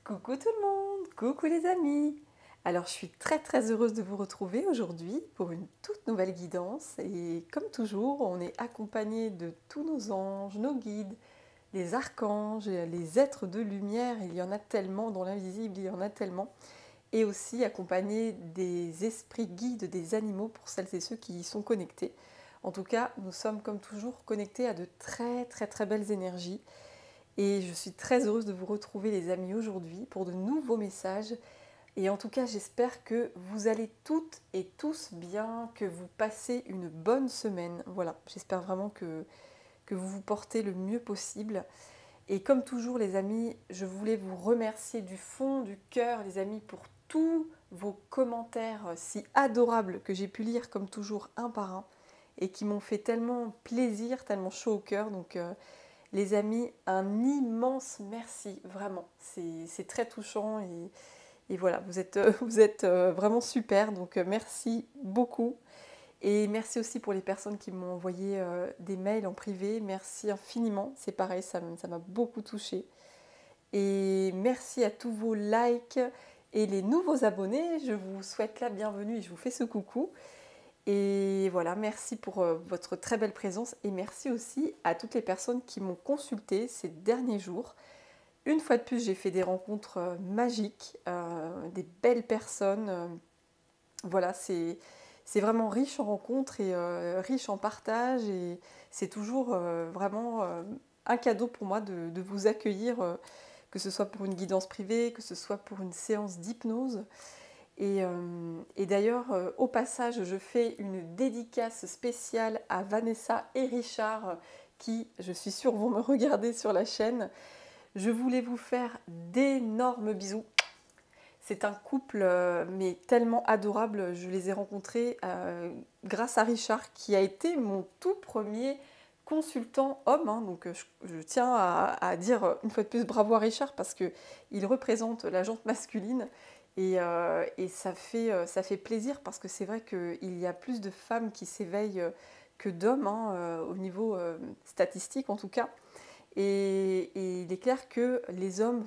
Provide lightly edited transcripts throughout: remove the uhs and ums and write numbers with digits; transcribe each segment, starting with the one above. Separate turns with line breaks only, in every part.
Coucou tout le monde, coucou les amis. Alors je suis très heureuse de vous retrouver aujourd'hui pour une toute nouvelle guidance et comme toujours on est accompagné de tous nos anges, nos guides, les archanges, les êtres de lumière, il y en a tellement dans l'invisible, il y en a tellement, et aussi accompagné des esprits guides des animaux pour celles et ceux qui y sont connectés. En tout cas nous sommes comme toujours connectés à de très belles énergies. Et je suis très heureuse de vous retrouver les amis aujourd'hui pour de nouveaux messages. Et en tout cas, j'espère que vous allez toutes et tous bien, que vous passez une bonne semaine. Voilà, j'espère vraiment que vous vous portez le mieux possible. Et comme toujours les amis, je voulais vous remercier du fond du cœur les amis pour tous vos commentaires si adorables que j'ai pu lire comme toujours un par un et qui m'ont fait tellement plaisir, tellement chaud au cœur. Donc les amis, un immense merci, vraiment. C'est très touchant et voilà, vous êtes vraiment super, donc merci beaucoup. Et merci aussi pour les personnes qui m'ont envoyé des mails en privé, merci infiniment, c'est pareil, ça m'a beaucoup touchée. Et merci à tous vos likes et les nouveaux abonnés, je vous souhaite la bienvenue et je vous fais ce coucou. Et voilà, merci pour votre très belle présence et merci aussi à toutes les personnes qui m'ont consulté ces derniers jours. Une fois de plus, j'ai fait des rencontres magiques, des belles personnes. Voilà, c'est vraiment riche en rencontres et riche en partage et c'est toujours vraiment un cadeau pour moi de vous accueillir, que ce soit pour une guidance privée, que ce soit pour une séance d'hypnose. Et d'ailleurs, au passage, je fais une dédicace spéciale à Vanessa et Richard, qui, je suis sûre, vont me regarder sur la chaîne. Je voulais vous faire d'énormes bisous. C'est un couple, mais tellement adorable. Je les ai rencontrés grâce à Richard, qui a été mon tout premier consultant homme. Hein. Donc, je tiens à dire une fois de plus bravo à Richard parce qu'il représente la jante masculine. Et ça fait plaisir parce que c'est vrai qu'il y a plus de femmes qui s'éveillent que d'hommes, hein, au niveau statistique en tout cas. Et il est clair que les hommes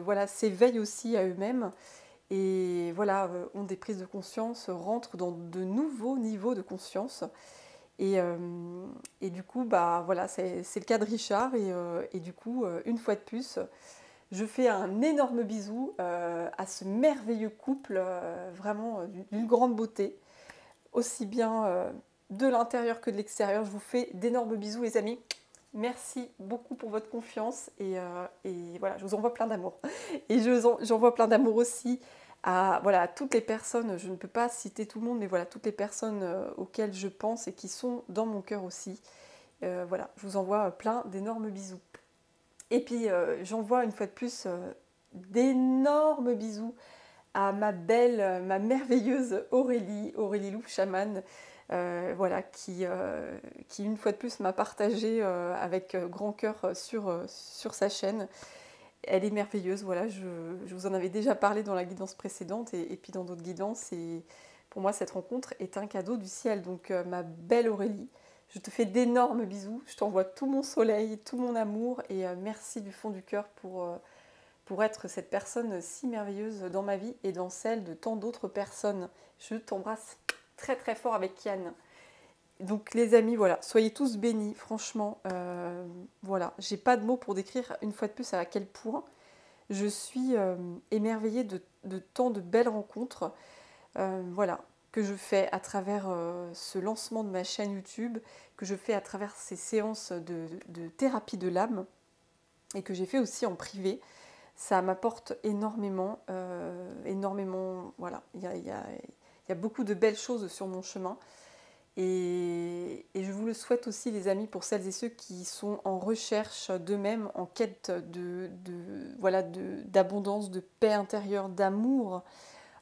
voilà, s'éveillent aussi à eux-mêmes et voilà, ont des prises de conscience, rentrent dans de nouveaux niveaux de conscience. Et, euh, et du coup, bah, voilà, c'est le cas de Richard. Et du coup, une fois de plus, je fais un énorme bisou à ce merveilleux couple, vraiment d'une grande beauté, aussi bien de l'intérieur que de l'extérieur. Je vous fais d'énormes bisous les amis. Merci beaucoup pour votre confiance et voilà, je vous envoie plein d'amour. Et j'envoie plein d'amour aussi à, voilà, à toutes les personnes, je ne peux pas citer tout le monde, mais voilà, toutes les personnes auxquelles je pense et qui sont dans mon cœur aussi. Voilà, je vous envoie plein d'énormes bisous. Et puis j'envoie une fois de plus d'énormes bisous à ma belle, ma merveilleuse Aurélie Loup Chaman, voilà, qui une fois de plus m'a partagé avec grand cœur sur sa chaîne. Elle est merveilleuse, voilà, je vous en avais déjà parlé dans la guidance précédente et puis dans d'autres guidances. Et pour moi, cette rencontre est un cadeau du ciel. Donc ma belle Aurélie, je te fais d'énormes bisous, je t'envoie tout mon soleil, tout mon amour et merci du fond du cœur pour être cette personne si merveilleuse dans ma vie et dans celle de tant d'autres personnes. Je t'embrasse très fort avec Yann. Donc les amis, voilà, soyez tous bénis, franchement, voilà, j'ai pas de mots pour décrire une fois de plus à quel point je suis émerveillée de tant de belles rencontres, voilà, que je fais à travers ce lancement de ma chaîne YouTube, que je fais à travers ces séances de thérapie de l'âme et que j'ai fait aussi en privé. Ça m'apporte énormément, énormément, voilà, il y a beaucoup de belles choses sur mon chemin. Et je vous le souhaite aussi les amis pour celles et ceux qui sont en recherche d'eux-mêmes, en quête voilà, d'abondance, de paix intérieure, d'amour,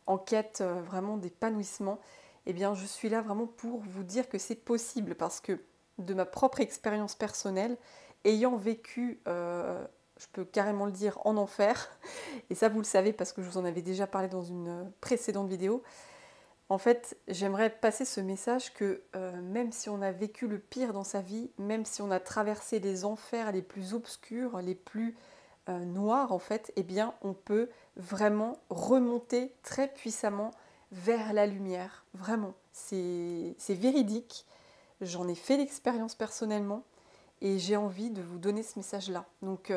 en quête vraiment d'épanouissement. Eh bien je suis là vraiment pour vous dire que c'est possible parce que de ma propre expérience personnelle, ayant vécu, je peux carrément le dire, en enfer, et ça vous le savez parce que je vous en avais déjà parlé dans une précédente vidéo. En fait, j'aimerais passer ce message que même si on a vécu le pire dans sa vie, même si on a traversé les enfers les plus obscurs, les plus noir en fait, eh bien on peut vraiment remonter très puissamment vers la lumière. Vraiment, c'est véridique. J'en ai fait l'expérience personnellement et j'ai envie de vous donner ce message-là. Donc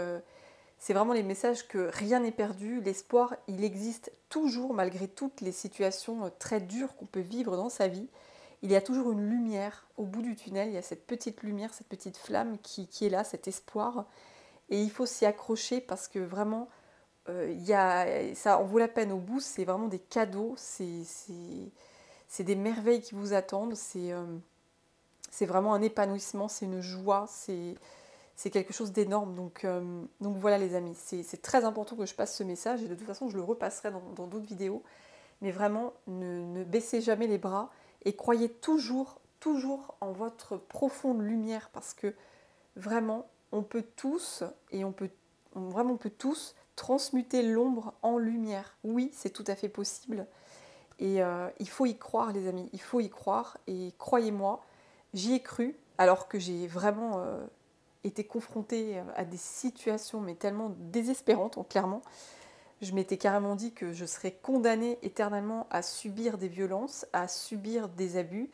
c'est vraiment les messages que rien n'est perdu, l'espoir, il existe toujours malgré toutes les situations très dures qu'on peut vivre dans sa vie. Il y a toujours une lumière au bout du tunnel, il y a cette petite lumière, cette petite flamme qui est là, cet espoir. Et il faut s'y accrocher parce que vraiment, ça en vaut la peine au bout, c'est vraiment des cadeaux, c'est des merveilles qui vous attendent, c'est vraiment un épanouissement, c'est une joie, c'est quelque chose d'énorme. Donc voilà les amis, c'est très important que je passe ce message et de toute façon je le repasserai dans d'autres vidéos. Mais vraiment, ne baissez jamais les bras et croyez toujours, toujours en votre profonde lumière parce que vraiment, on peut tous, vraiment on peut tous transmuter l'ombre en lumière. Oui, c'est tout à fait possible. Et il faut y croire les amis, il faut y croire. Et croyez-moi, j'y ai cru alors que j'ai vraiment été confrontée à des situations mais tellement désespérantes, clairement. Je m'étais carrément dit que je serais condamnée éternellement à subir des violences, à subir des abus,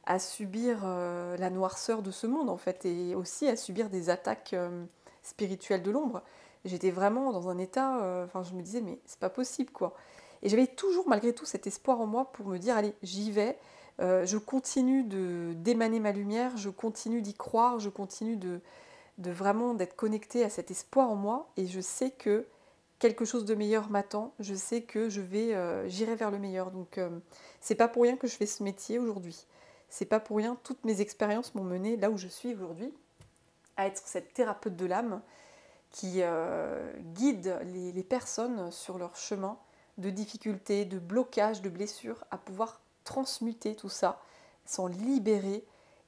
à subir la noirceur de ce monde en fait, et aussi à subir des attaques spirituelles de l'ombre. J'étais vraiment dans un état, enfin je me disais mais c'est pas possible quoi. Et j'avais toujours malgré tout cet espoir en moi pour me dire allez j'y vais, je continue d'émaner ma lumière, je continue d'y croire, je continue de vraiment d'être connectée à cet espoir en moi et je sais que quelque chose de meilleur m'attend, je sais que j'irai vers le meilleur. Donc c'est pas pour rien que je fais ce métier aujourd'hui. C'est pas pour rien, toutes mes expériences m'ont mené là où je suis aujourd'hui, à être cette thérapeute de l'âme qui guide les personnes sur leur chemin de difficultés, de blocages, de blessures, à pouvoir transmuter tout ça, s'en libérer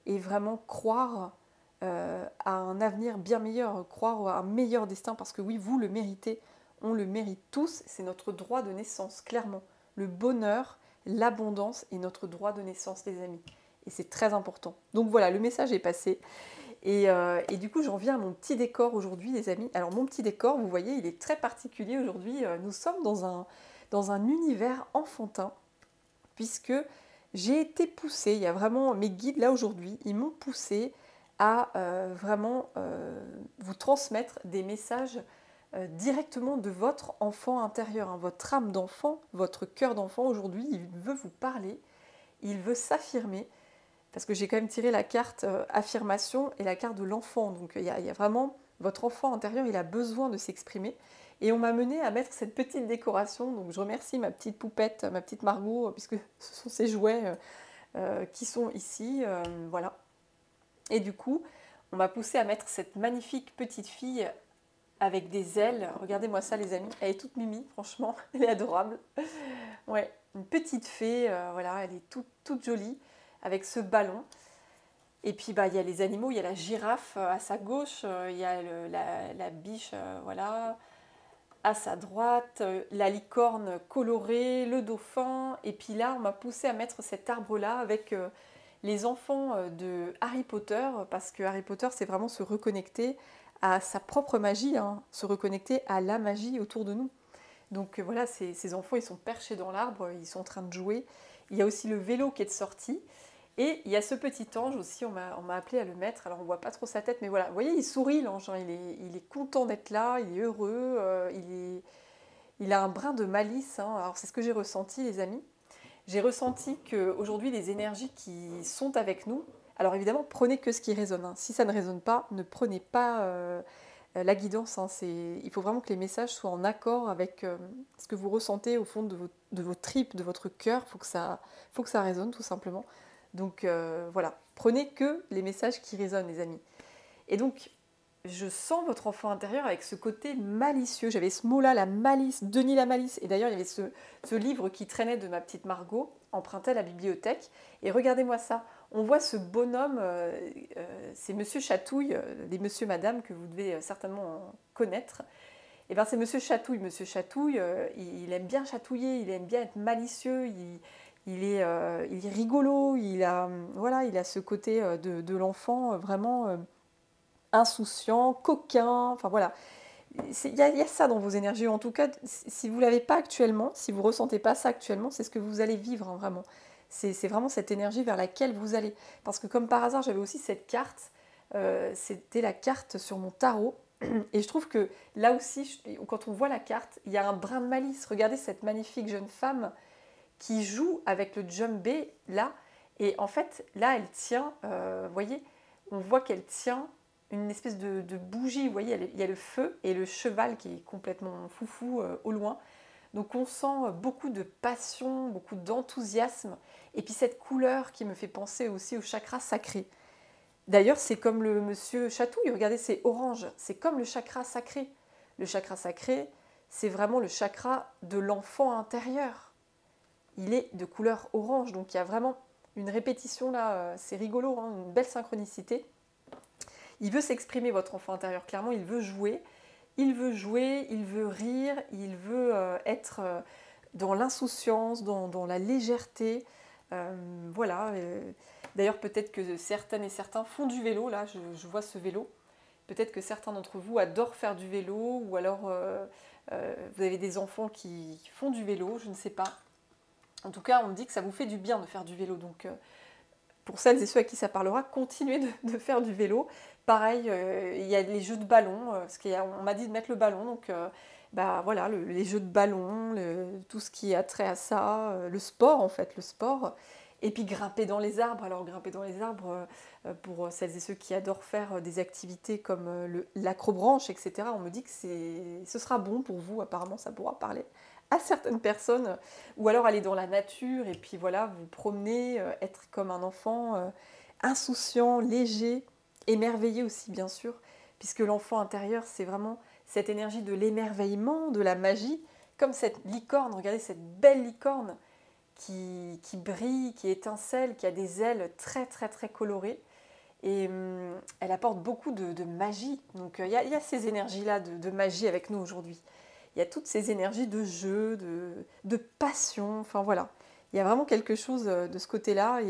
et vraiment croire à un avenir bien meilleur, croire à un meilleur destin, parce que oui, vous le méritez, on le mérite tous, c'est notre droit de naissance, clairement. Le bonheur, l'abondance est notre droit de naissance, les amis. Et c'est très important. Donc voilà, le message est passé. Et du coup, j'en viens à mon petit décor aujourd'hui, les amis. Alors mon petit décor, vous voyez, il est très particulier aujourd'hui. Nous sommes dans un univers enfantin, puisque j'ai été poussée, il y a vraiment mes guides là aujourd'hui, ils m'ont poussée à vraiment vous transmettre des messages directement de votre enfant intérieur, hein, votre âme d'enfant, votre cœur d'enfant. Aujourd'hui, il veut vous parler, il veut s'affirmer, parce que j'ai quand même tiré la carte affirmation et la carte de l'enfant. Donc il y a vraiment votre enfant intérieur, il a besoin de s'exprimer. Et on m'a mené à mettre cette petite décoration. Donc je remercie ma petite poupette, ma petite Margot, puisque ce sont ces jouets qui sont ici. Voilà. Et du coup, on m'a poussé à mettre cette magnifique petite fille avec des ailes. Regardez-moi ça, les amis. Elle est toute mimi, franchement. Elle est adorable. Ouais, une petite fée, voilà, elle est toute jolie, avec ce ballon. Et puis, bah, il y a les animaux, il y a la girafe à sa gauche, il y a la biche, voilà, à sa droite, la licorne colorée, le dauphin. Et puis là, on m'a poussé à mettre cet arbre-là avec les enfants de Harry Potter, parce que Harry Potter, c'est vraiment se reconnecter à sa propre magie, hein, se reconnecter à la magie autour de nous. Donc voilà, ces enfants, ils sont perchés dans l'arbre, ils sont en train de jouer. Il y a aussi le vélo qui est de sortie. Et il y a ce petit ange aussi, on m'a appelé à le mettre. Alors on ne voit pas trop sa tête, mais voilà. Vous voyez, il sourit l'ange, hein, il est content d'être là, il est heureux, il a un brin de malice, hein. Alors c'est ce que j'ai ressenti, les amis. J'ai ressenti qu'aujourd'hui, les énergies qui sont avec nous, alors évidemment, prenez que ce qui résonne, hein. Si ça ne résonne pas, ne prenez pas la guidance, hein. Il faut vraiment que les messages soient en accord avec ce que vous ressentez au fond de vos tripes, de votre cœur. Il faut que ça résonne tout simplement. Donc voilà, prenez que les messages qui résonnent, les amis. Et donc, je sens votre enfant intérieur avec ce côté malicieux. J'avais ce mot-là, la malice, Denis la malice. Et d'ailleurs, il y avait ce livre qui traînait de ma petite Margot, emprunté à la bibliothèque. Et regardez-moi ça. On voit ce bonhomme, c'est Monsieur Chatouille, des Monsieur Madame que vous devez certainement connaître. Et bien c'est Monsieur Chatouille. Monsieur Chatouille, il aime bien chatouiller, il aime bien être malicieux, il est rigolo, voilà, il a ce côté de l'enfant vraiment insouciant, coquin, enfin voilà. il y a ça dans vos énergies. En tout cas, si vous ne l'avez pas actuellement, si vous ne ressentez pas ça actuellement, c'est ce que vous allez vivre, hein, vraiment. C'est vraiment cette énergie vers laquelle vous allez. Parce que comme par hasard, j'avais aussi cette carte. C'était la carte sur mon tarot. Et je trouve que là aussi, quand on voit la carte, il y a un brin de malice. Regardez cette magnifique jeune femme qui joue avec le djembé, là. Et en fait, là, elle tient, vous voyez, on voit qu'elle tient une espèce de bougie. Vous voyez, il y a le feu et le cheval qui est complètement foufou au loin. Donc on sent beaucoup de passion, beaucoup d'enthousiasme. Et puis cette couleur qui me fait penser aussi au chakra sacré. D'ailleurs, c'est comme le monsieur Chatouille, regardez, c'est orange. C'est comme le chakra sacré. Le chakra sacré, c'est vraiment le chakra de l'enfant intérieur. Il est de couleur orange, donc il y a vraiment une répétition là, c'est rigolo, hein, une belle synchronicité. Il veut s'exprimer, votre enfant intérieur, clairement, il veut jouer. Il veut jouer, il veut rire, il veut être dans l'insouciance, dans la légèreté. Voilà. D'ailleurs, peut-être que certaines et certains font du vélo. Là, je vois ce vélo. Peut-être que certains d'entre vous adorent faire du vélo, ou alors vous avez des enfants qui font du vélo, je ne sais pas. En tout cas, on me dit que ça vous fait du bien de faire du vélo. Donc, pour celles et ceux à qui ça parlera, continuez de faire du vélo. Pareil, il y a les jeux de ballon, parce qu'on m'a dit de mettre le ballon, donc bah, voilà, les jeux de ballon, tout ce qui a trait à ça, le sport en fait, le sport. Et puis grimper dans les arbres. Alors grimper dans les arbres, pour celles et ceux qui adorent faire des activités comme l'acrobranche, etc., on me dit que ce sera bon pour vous, apparemment ça pourra parler à certaines personnes. Ou alors aller dans la nature et puis voilà, vous promener, être comme un enfant insouciant, léger, émerveillé aussi bien sûr, puisque l'enfant intérieur c'est vraiment cette énergie de l'émerveillement, de la magie, comme cette licorne, regardez cette belle licorne qui brille, qui étincelle, qui a des ailes très très très colorées. Et elle apporte beaucoup de magie. Donc il y a ces énergies-là de magie avec nous aujourd'hui. Il y a toutes ces énergies de jeu, de passion, enfin voilà. Il y a vraiment quelque chose de ce côté-là.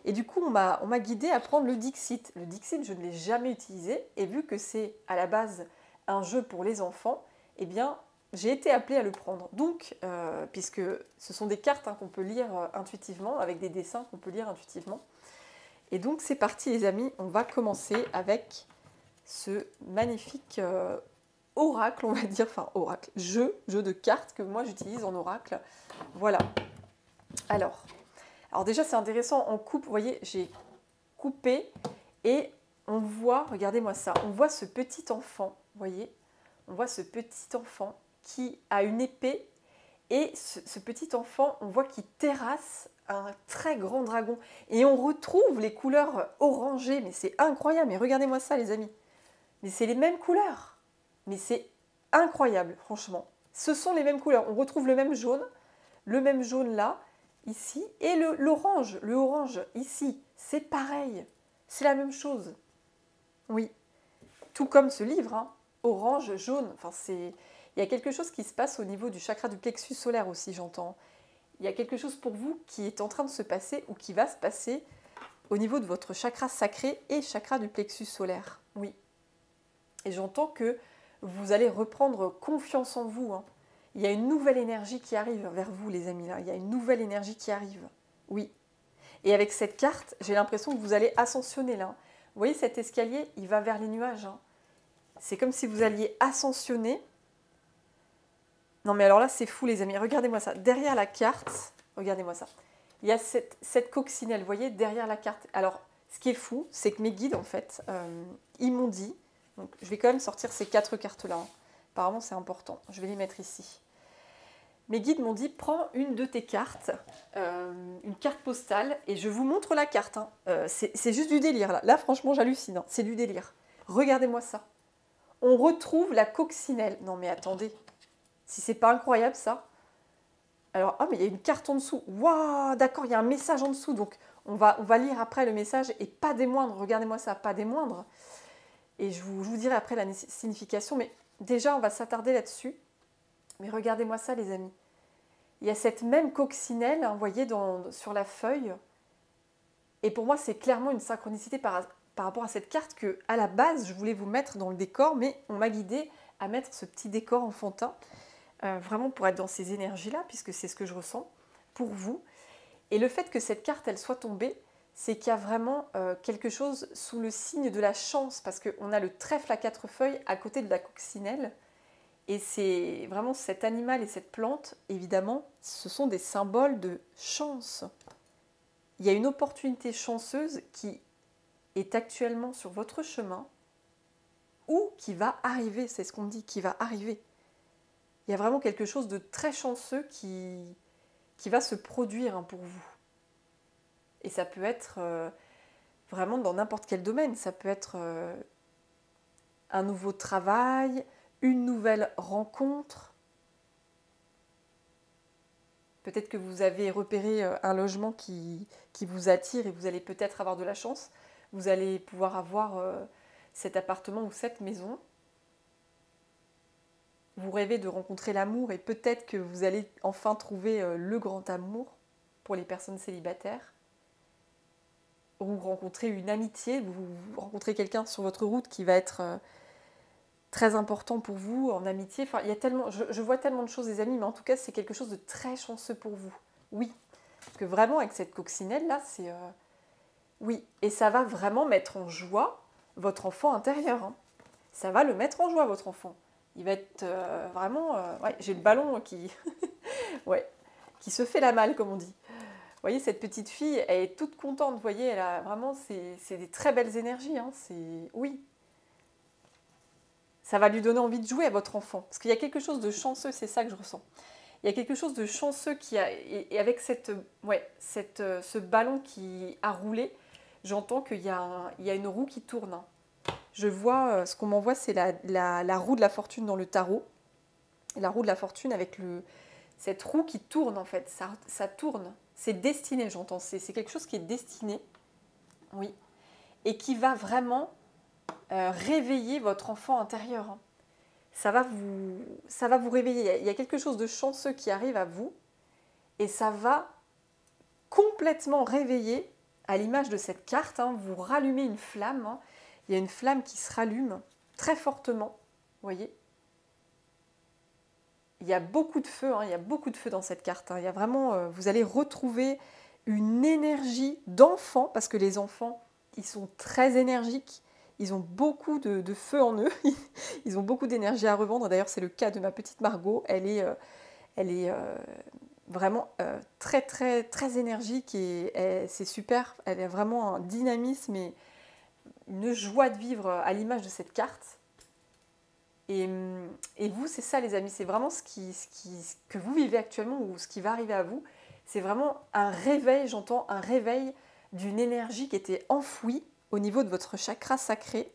Et du coup, on m'a guidée à prendre le Dixit. Le Dixit, je ne l'ai jamais utilisé. Et vu que c'est à la base un jeu pour les enfants, eh bien, j'ai été appelée à le prendre. Donc, puisque ce sont des cartes qu'on peut lire intuitivement, avec des dessins qu'on peut lire intuitivement. Et donc, c'est parti les amis, on va commencer avec ce magnifique oracle, on va dire, enfin oracle, jeu de cartes que moi j'utilise en oracle. Voilà. Alors déjà c'est intéressant, en coupe, vous voyez, j'ai coupé et on voit, regardez-moi ça, on voit ce petit enfant, vous voyez, on voit ce petit enfant qui a une épée et ce petit enfant, on voit qu'il terrasse un très grand dragon. Et on retrouve les couleurs orangées, mais c'est incroyable, mais regardez-moi ça les amis. Mais c'est les mêmes couleurs. Mais c'est incroyable, franchement. Ce sont les mêmes couleurs. On retrouve le même jaune là, ici, et l'orange, le orange, ici. C'est pareil. C'est la même chose. Oui. Tout comme ce livre, hein. Orange, jaune. Enfin, il y a quelque chose qui se passe au niveau du chakra du plexus solaire aussi, j'entends. Il y a quelque chose pour vous qui est en train de se passer ou qui va se passer au niveau de votre chakra sacré et chakra du plexus solaire. Oui. Et j'entends que vous allez reprendre confiance en vous, hein. Il y a une nouvelle énergie qui arrive vers vous, les amis. Là. Il y a une nouvelle énergie qui arrive. Oui. Et avec cette carte, j'ai l'impression que vous allez ascensionner là. Vous voyez cet escalier, il va vers les nuages, hein. C'est comme si vous alliez ascensionner. Non mais alors là, c'est fou les amis. Regardez-moi ça. Derrière la carte, regardez-moi ça. Il y a cette coccinelle, vous voyez, derrière la carte. Alors, ce qui est fou, c'est que mes guides, en fait, ils m'ont dit... Donc, je vais quand même sortir ces 4 cartes-là, hein. Apparemment, c'est important. Je vais les mettre ici. Mes guides m'ont dit, prends une de tes cartes, une carte postale, et je vous montre la carte, hein. C'est juste du délire, là. Là, franchement, j'hallucine, hein. C'est du délire. Regardez-moi ça. On retrouve la coccinelle. Non, mais attendez. Si c'est pas incroyable, ça. Alors, mais il y a une carte en dessous. Waouh, d'accord, il y a un message en dessous. Donc, on va lire après le message, et pas des moindres. Regardez-moi ça, pas des moindres. Et je vous dirai après la signification, mais déjà, on va s'attarder là-dessus. Mais regardez-moi ça, les amis. Il y a cette même coccinelle, hein, vous voyez, sur la feuille. Et pour moi, c'est clairement une synchronicité par rapport à cette carte que, à la base, je voulais vous mettre dans le décor, mais on m'a guidée à mettre ce petit décor enfantin, vraiment pour être dans ces énergies-là, puisque c'est ce que je ressens pour vous. Et le fait que cette carte, elle soit tombée, c'est qu'il y a vraiment quelque chose sous le signe de la chance, parce qu'on a le trèfle à 4 feuilles à côté de la coccinelle, et c'est vraiment cet animal et cette plante, évidemment, ce sont des symboles de chance. Il y a une opportunité chanceuse qui est actuellement sur votre chemin, ou qui va arriver, c'est ce qu'on dit, qui va arriver. Il y a vraiment quelque chose de très chanceux qui va se produire pour vous. Et ça peut être vraiment dans n'importe quel domaine. Ça peut être un nouveau travail, une nouvelle rencontre. Peut-être que vous avez repéré un logement qui vous attire et vous allez peut-être avoir de la chance. Vous allez pouvoir avoir cet appartement ou cette maison. Vous rêvez de rencontrer l'amour et peut-être que vous allez enfin trouver le grand amour pour les personnes célibataires. Vous rencontrez une amitié, vous rencontrez quelqu'un sur votre route qui va être très important pour vous en amitié. Enfin, il y a tellement, je vois tellement de choses, les amis, mais en tout cas, c'est quelque chose de très chanceux pour vous. Oui, parce que vraiment, avec cette coccinelle-là, c'est... oui, et ça va vraiment mettre en joie votre enfant intérieur. Hein. Ça va le mettre en joie, votre enfant. Il va être vraiment... ouais, j'ai le ballon qui... ouais, qui se fait la malle, comme on dit. Vous voyez, cette petite fille, elle est toute contente, vous voyez, elle a vraiment, c'est des très belles énergies, hein, oui. Ça va lui donner envie de jouer à votre enfant, parce qu'il y a quelque chose de chanceux, c'est ça que je ressens. Il y a quelque chose de chanceux qui a, et avec ce ballon qui a roulé, j'entends qu'il y a une roue qui tourne. Hein. Je vois, ce qu'on m'envoie, c'est la roue de la fortune dans le tarot. La roue de la fortune avec cette roue qui tourne, en fait, ça tourne. C'est destiné, j'entends. C'est quelque chose qui est destiné, oui, et qui va vraiment réveiller votre enfant intérieur. Hein. Ça va vous réveiller. Il y a quelque chose de chanceux qui arrive à vous, et ça va complètement réveiller, à l'image de cette carte, hein, vous rallumez une flamme. Hein. Il y a une flamme qui se rallume très fortement, vous voyez. Il y a beaucoup de feu, hein, il y a beaucoup de feu dans cette carte. Hein. Il y a vraiment, vous allez retrouver une énergie d'enfant, parce que les enfants, ils sont très énergiques, ils ont beaucoup de feu en eux, ils ont beaucoup d'énergie à revendre. D'ailleurs, c'est le cas de ma petite Margot, elle est vraiment très, très, très énergique et c'est super. Elle a vraiment un dynamisme et une joie de vivre à l'image de cette carte. Et vous, c'est ça les amis, c'est vraiment ce que vous vivez actuellement ou ce qui va arriver à vous. C'est vraiment un réveil, j'entends un réveil d'une énergie qui était enfouie au niveau de votre chakra sacré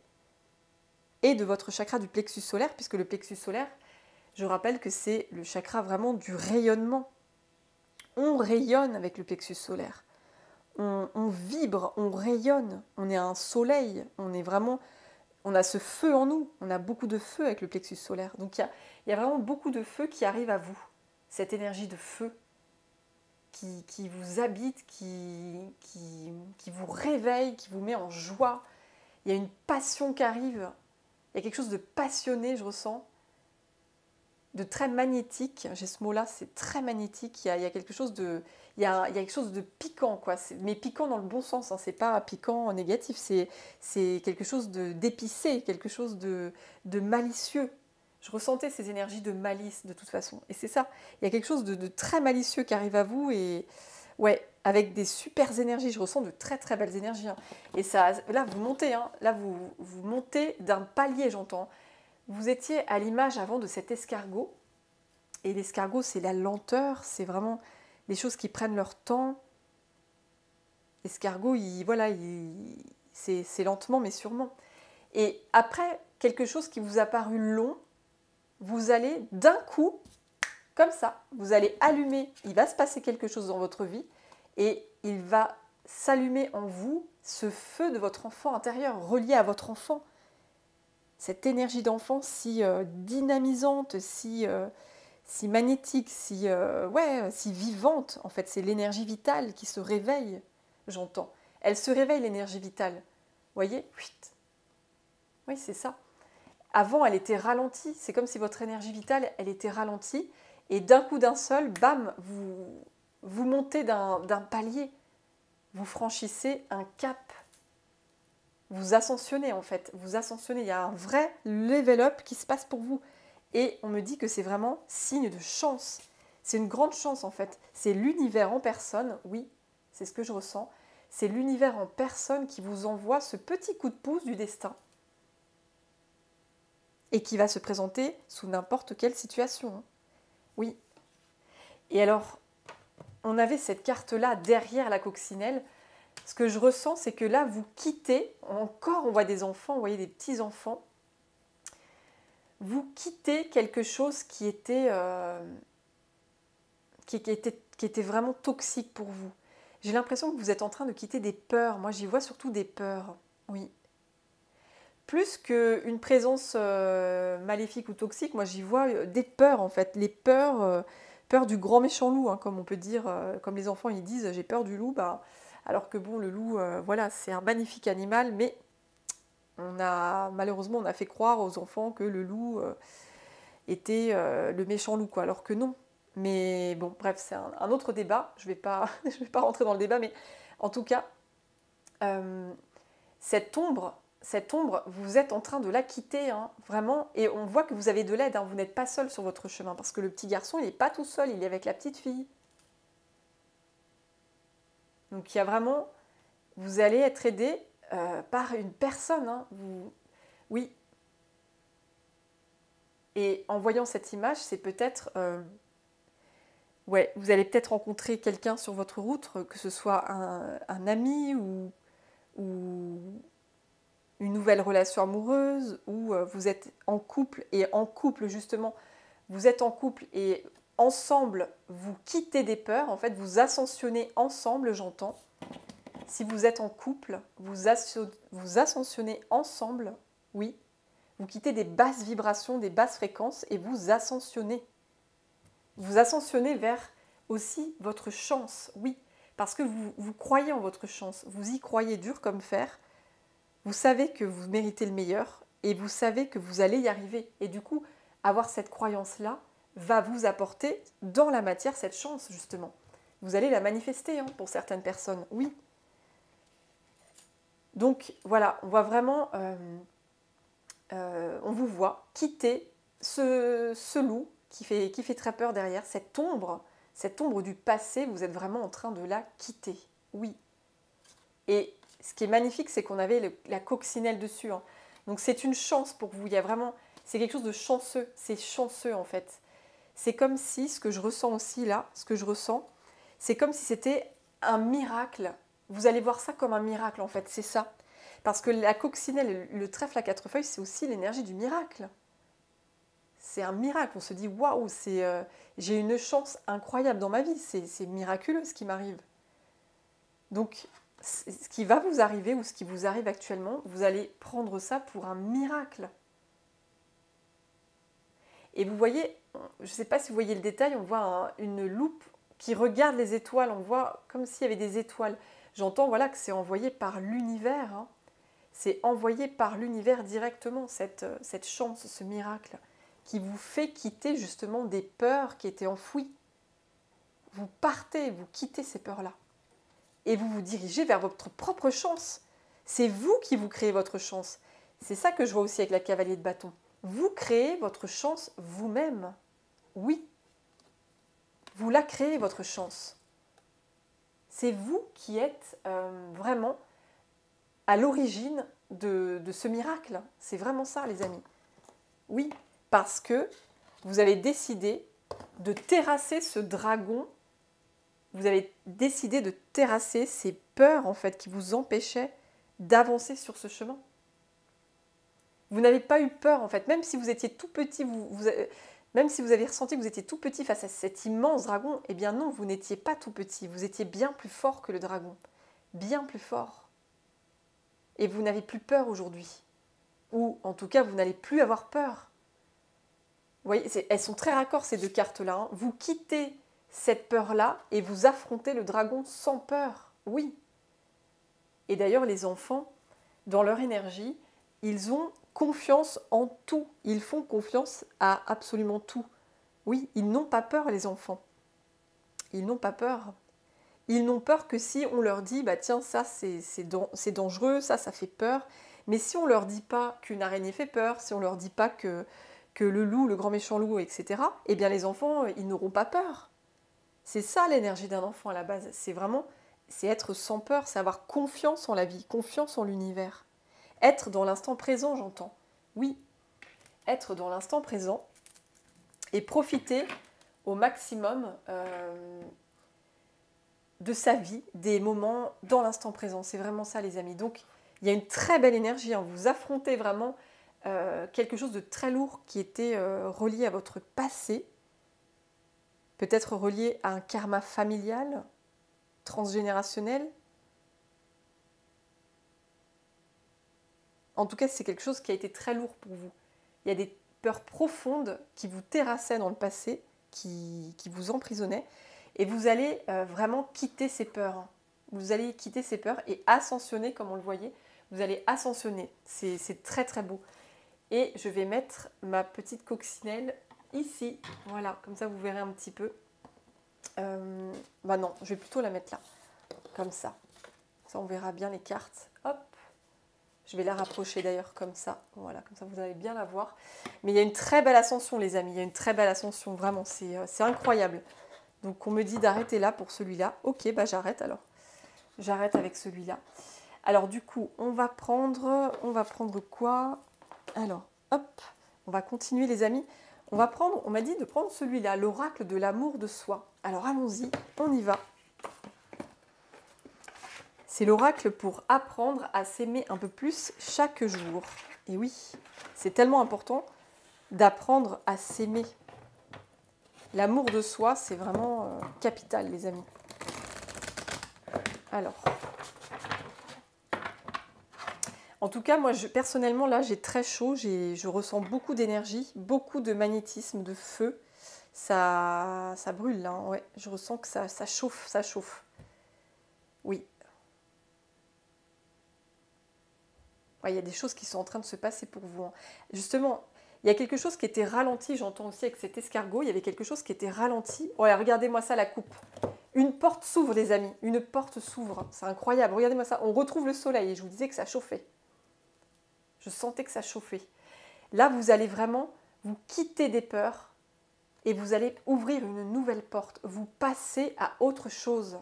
et de votre chakra du plexus solaire, puisque le plexus solaire, je rappelle que c'est le chakra vraiment du rayonnement. On rayonne avec le plexus solaire. On vibre, on rayonne, on est un soleil, on a ce feu en nous, on a beaucoup de feu avec le plexus solaire. Donc il y a vraiment beaucoup de feu qui arrive à vous, cette énergie de feu qui vous habite, qui vous réveille, qui vous met en joie. Il y a une passion qui arrive, il y a quelque chose de passionné, je ressens, de très magnétique. J'ai ce mot-là, c'est très magnétique. Il y a quelque chose de, il y a quelque chose de piquant, quoi. Mais piquant dans le bon sens. Hein. C'est pas piquant négatif. C'est quelque chose d'épicé, quelque chose de malicieux. Je ressentais ces énergies de malice de toute façon. Et c'est ça. Il y a quelque chose de très malicieux qui arrive à vous et ouais, avec des super énergies. Je ressens de très très belles énergies. Hein. Et ça, là vous montez. Hein. Là vous montez d'un palier, j'entends. Vous étiez à l'image avant de cet escargot. Et l'escargot, c'est la lenteur, c'est vraiment les choses qui prennent leur temps. L'escargot, c'est lentement mais sûrement. Et après, quelque chose qui vous a paru long, vous allez d'un coup, comme ça, vous allez allumer, il va se passer quelque chose dans votre vie et il va s'allumer en vous ce feu de votre enfant intérieur, relié à votre enfant. Cette énergie d'enfant si dynamisante, si magnétique, si vivante. En fait, c'est l'énergie vitale qui se réveille, j'entends. Elle se réveille, l'énergie vitale. Vous voyez ? Oui, c'est ça. Avant, elle était ralentie. C'est comme si votre énergie vitale, elle était ralentie. Et d'un coup d'un seul, bam, vous montez d'un palier. Vous franchissez un cap. Vous ascensionnez en fait. Vous ascensionnez. Il y a un vrai level up qui se passe pour vous. Et on me dit que c'est vraiment signe de chance. C'est une grande chance en fait. C'est l'univers en personne, oui, c'est ce que je ressens. C'est l'univers en personne qui vous envoie ce petit coup de pouce du destin. Et qui va se présenter sous n'importe quelle situation. Oui. Et alors, on avait cette carte-là derrière la coccinelle. Ce que je ressens, c'est que là, vous quittez, encore on voit des enfants, vous voyez des petits-enfants, vous quittez quelque chose qui était vraiment toxique pour vous. J'ai l'impression que vous êtes en train de quitter des peurs. Moi, j'y vois surtout des peurs. Oui. Plus qu'une présence maléfique ou toxique, moi, j'y vois des peurs, en fait. Les peurs, peur du grand méchant loup, hein, comme on peut dire, comme les enfants, ils disent « j'ai peur du loup ». Bah, alors que bon, le loup, voilà, c'est un magnifique animal, mais malheureusement, on a fait croire aux enfants que le loup était le méchant loup, quoi, alors que non. Mais bon, bref, c'est un autre débat. Je vais pas rentrer dans le débat, mais en tout cas, cette ombre, vous êtes en train de la quitter, hein, vraiment. Et on voit que vous avez de l'aide, hein, vous n'êtes pas seul sur votre chemin, parce que le petit garçon, il n'est pas tout seul, il est avec la petite fille. Donc il y a vraiment, vous allez être aidé par une personne, hein, oui. Et en voyant cette image, c'est peut-être... ouais, vous allez peut-être rencontrer quelqu'un sur votre route, que ce soit un ami ou une nouvelle relation amoureuse, ou vous êtes en couple, et en couple justement, vous êtes en couple et ensemble, vous quittez des peurs, en fait, vous ascensionnez ensemble, j'entends. Si vous êtes en couple, vous ascensionnez ensemble, oui. Vous quittez des basses vibrations, des basses fréquences, et vous ascensionnez. Vous ascensionnez vers aussi votre chance, oui, parce que vous croyez en votre chance, vous y croyez dur comme fer, vous savez que vous méritez le meilleur et vous savez que vous allez y arriver. Et du coup, avoir cette croyance-là va vous apporter dans la matière cette chance, justement. Vous allez la manifester, hein, pour certaines personnes, oui. Donc voilà, on voit vraiment, on vous voit quitter ce loup qui fait très peur derrière, cette ombre du passé, vous êtes vraiment en train de la quitter, oui. Et ce qui est magnifique, c'est qu'on avait la coccinelle dessus, hein. Donc c'est une chance pour vous, il y a vraiment, c'est quelque chose de chanceux, c'est chanceux en fait. C'est comme si, ce que je ressens aussi là, ce que je ressens, c'est comme si c'était un miracle. Vous allez voir ça comme un miracle en fait, c'est ça. Parce que la coccinelle, le trèfle à quatre feuilles, c'est aussi l'énergie du miracle. C'est un miracle, on se dit waouh, j'ai une chance incroyable dans ma vie, c'est miraculeux ce qui m'arrive. Donc, ce qui va vous arriver ou ce qui vous arrive actuellement, vous allez prendre ça pour un miracle. Et vous voyez, je ne sais pas si vous voyez le détail, on voit une loupe qui regarde les étoiles, on voit comme s'il y avait des étoiles. J'entends voilà, que c'est envoyé par l'univers, hein. C'est envoyé par l'univers directement, cette chance, ce miracle, qui vous fait quitter justement des peurs qui étaient enfouies. Vous partez, vous quittez ces peurs-là. Et vous vous dirigez vers votre propre chance. C'est vous qui vous créez votre chance. C'est ça que je vois aussi avec la cavalier de bâton. Vous créez votre chance vous-même. Oui. Vous la créez, votre chance. C'est vous qui êtes vraiment à l'origine de ce miracle. C'est vraiment ça, les amis. Oui, parce que vous avez décidé de terrasser ce dragon. Vous avez décidé de terrasser ces peurs, en fait, qui vous empêchaient d'avancer sur ce chemin. Vous n'avez pas eu peur, en fait. Même si vous étiez tout petit, même si vous avez ressenti que vous étiez tout petit face à cet immense dragon, eh bien non, vous n'étiez pas tout petit. Vous étiez bien plus fort que le dragon. Bien plus fort. Et vous n'avez plus peur aujourd'hui. Ou, en tout cas, vous n'allez plus avoir peur. Vous voyez, elles sont très raccords, ces deux cartes-là, hein. Vous quittez cette peur-là et vous affrontez le dragon sans peur. Oui. Et d'ailleurs, les enfants, dans leur énergie, ils ont confiance en tout. Ils font confiance à absolument tout. Oui, ils n'ont pas peur, les enfants. Ils n'ont pas peur. Ils n'ont peur que si on leur dit, bah tiens, ça c'est dangereux, ça fait peur. Mais si on leur dit pas qu'une araignée fait peur, si on leur dit pas que le loup, le grand méchant loup, etc., eh bien les enfants, ils n'auront pas peur. C'est ça l'énergie d'un enfant à la base. C'est être sans peur, c'est avoir confiance en la vie, confiance en l'univers. Être dans l'instant présent, j'entends. Oui, être dans l'instant présent et profiter au maximum de sa vie, des moments dans l'instant présent. C'est vraiment ça, les amis. Donc, il y a une très belle énergie. Hein. Vous affrontez vraiment quelque chose de très lourd qui était relié à votre passé, peut-être relié à un karma familial, transgénérationnel. En tout cas, c'est quelque chose qui a été très lourd pour vous. Il y a des peurs profondes qui vous terrassaient dans le passé, qui vous emprisonnaient. Et vous allez vraiment quitter ces peurs. Vous allez quitter ces peurs et ascensionner, comme on le voyait. Vous allez ascensionner. C'est très très beau. Et je vais mettre ma petite coccinelle ici. Voilà, comme ça vous verrez un petit peu. Bah non, je vais plutôt la mettre là. Comme ça. Ça, on verra bien les cartes. Hop. Je vais la rapprocher d'ailleurs comme ça. Voilà, comme ça vous allez bien la voir. Mais il y a une très belle ascension, les amis. Il y a une très belle ascension. Vraiment, c'est incroyable. Donc on me dit d'arrêter là pour celui-là. Ok, bah j'arrête alors. J'arrête avec celui-là. Alors du coup, on va prendre quoi? Alors, hop, on va continuer les amis. On m'a dit de prendre celui-là, l'oracle de l'amour de soi. Alors allons-y, on y va. C'est l'oracle pour apprendre à s'aimer un peu plus chaque jour. Et oui, c'est tellement important d'apprendre à s'aimer. L'amour de soi, c'est vraiment capital, les amis. Alors, en tout cas, moi, personnellement, là, j'ai très chaud. Je ressens beaucoup d'énergie, beaucoup de magnétisme, de feu. Ça brûle, là. Hein, ouais, je ressens que ça chauffe, ça chauffe. Oui. Ouais, il y a des choses qui sont en train de se passer pour vous. Hein. Justement, il y a quelque chose qui était ralenti, j'entends aussi avec cet escargot, il y avait quelque chose qui était ralenti. Ouais, regardez-moi ça, la coupe. Une porte s'ouvre, les amis. Une porte s'ouvre. C'est incroyable. Regardez-moi ça. On retrouve le soleil et je vous disais que ça chauffait. Je sentais que ça chauffait. Là, vous allez vraiment vous quitter des peurs et vous allez ouvrir une nouvelle porte. Vous passez à autre chose.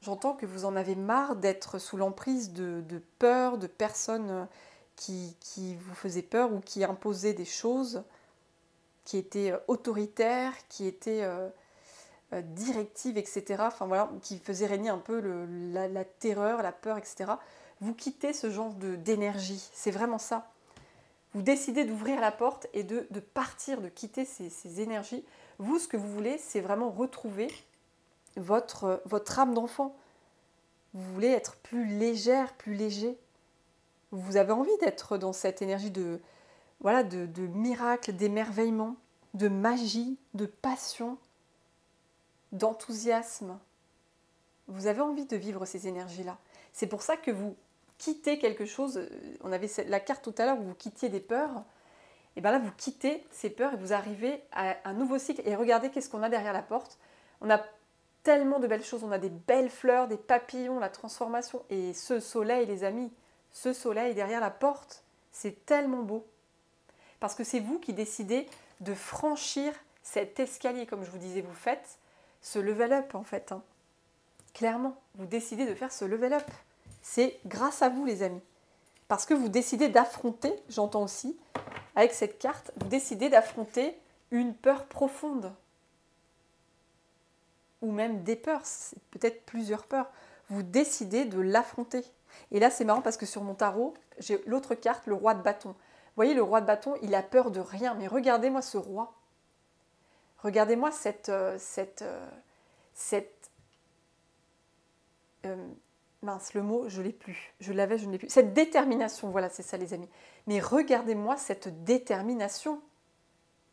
J'entends que vous en avez marre d'être sous l'emprise de peur, de personnes qui vous faisaient peur ou qui imposaient des choses, qui étaient autoritaires, qui étaient directives, etc. Enfin voilà, qui faisaient régner un peu la terreur, la peur, etc. Vous quittez ce genre d'énergie, c'est vraiment ça. Vous décidez d'ouvrir la porte et de partir, de quitter ces énergies. Vous, ce que vous voulez, c'est vraiment retrouver votre âme d'enfant. Vous voulez être plus légère, plus léger. Vous avez envie d'être dans cette énergie de miracle, d'émerveillement, de magie, de passion, d'enthousiasme. Vous avez envie de vivre ces énergies-là. C'est pour ça que vous quittez quelque chose. On avait la carte tout à l'heure où vous quittiez des peurs. Et bien là, vous quittez ces peurs et vous arrivez à un nouveau cycle. Et regardez qu'est-ce qu'on a derrière la porte. On a tellement de belles choses. On a des belles fleurs, des papillons, la transformation. Et ce soleil, les amis, ce soleil derrière la porte, c'est tellement beau. Parce que c'est vous qui décidez de franchir cet escalier, comme je vous disais, vous faites ce level up en fait. Hein. Clairement, vous décidez de faire ce level up. C'est grâce à vous, les amis. Parce que vous décidez d'affronter, j'entends aussi, avec cette carte, vous décidez d'affronter une peur profonde. Ou même des peurs, peut-être plusieurs peurs. Vous décidez de l'affronter. Et là, c'est marrant parce que sur mon tarot, j'ai l'autre carte, le roi de bâton. Vous voyez, le roi de bâton, il a peur de rien. Mais regardez-moi ce roi. Regardez-moi mince, le mot, je ne l'ai plus. Je l'avais, je ne l'ai plus. Cette détermination, voilà, c'est ça les amis. Mais regardez-moi cette détermination.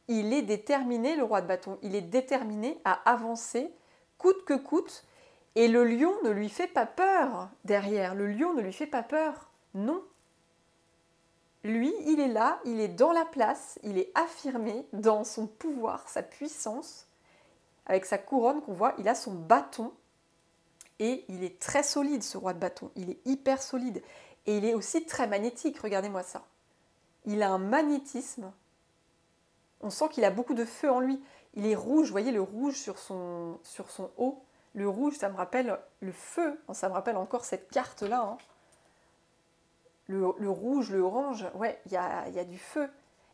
Il est déterminé, le roi de bâton. Il est déterminé à avancer, coûte que coûte. Et le lion ne lui fait pas peur derrière. Le lion ne lui fait pas peur. Non. Lui, il est là, il est dans la place, il est affirmé dans son pouvoir, sa puissance. Avec sa couronne qu'on voit, il a son bâton. Et il est très solide, ce roi de bâton. Il est hyper solide. Et il est aussi très magnétique, regardez-moi ça. Il a un magnétisme. On sent qu'il a beaucoup de feu en lui. Il est rouge, vous voyez le rouge sur son haut. Le rouge, ça me rappelle le feu. Ça me rappelle encore cette carte-là. Hein. Le rouge, le orange, ouais, il y a du feu.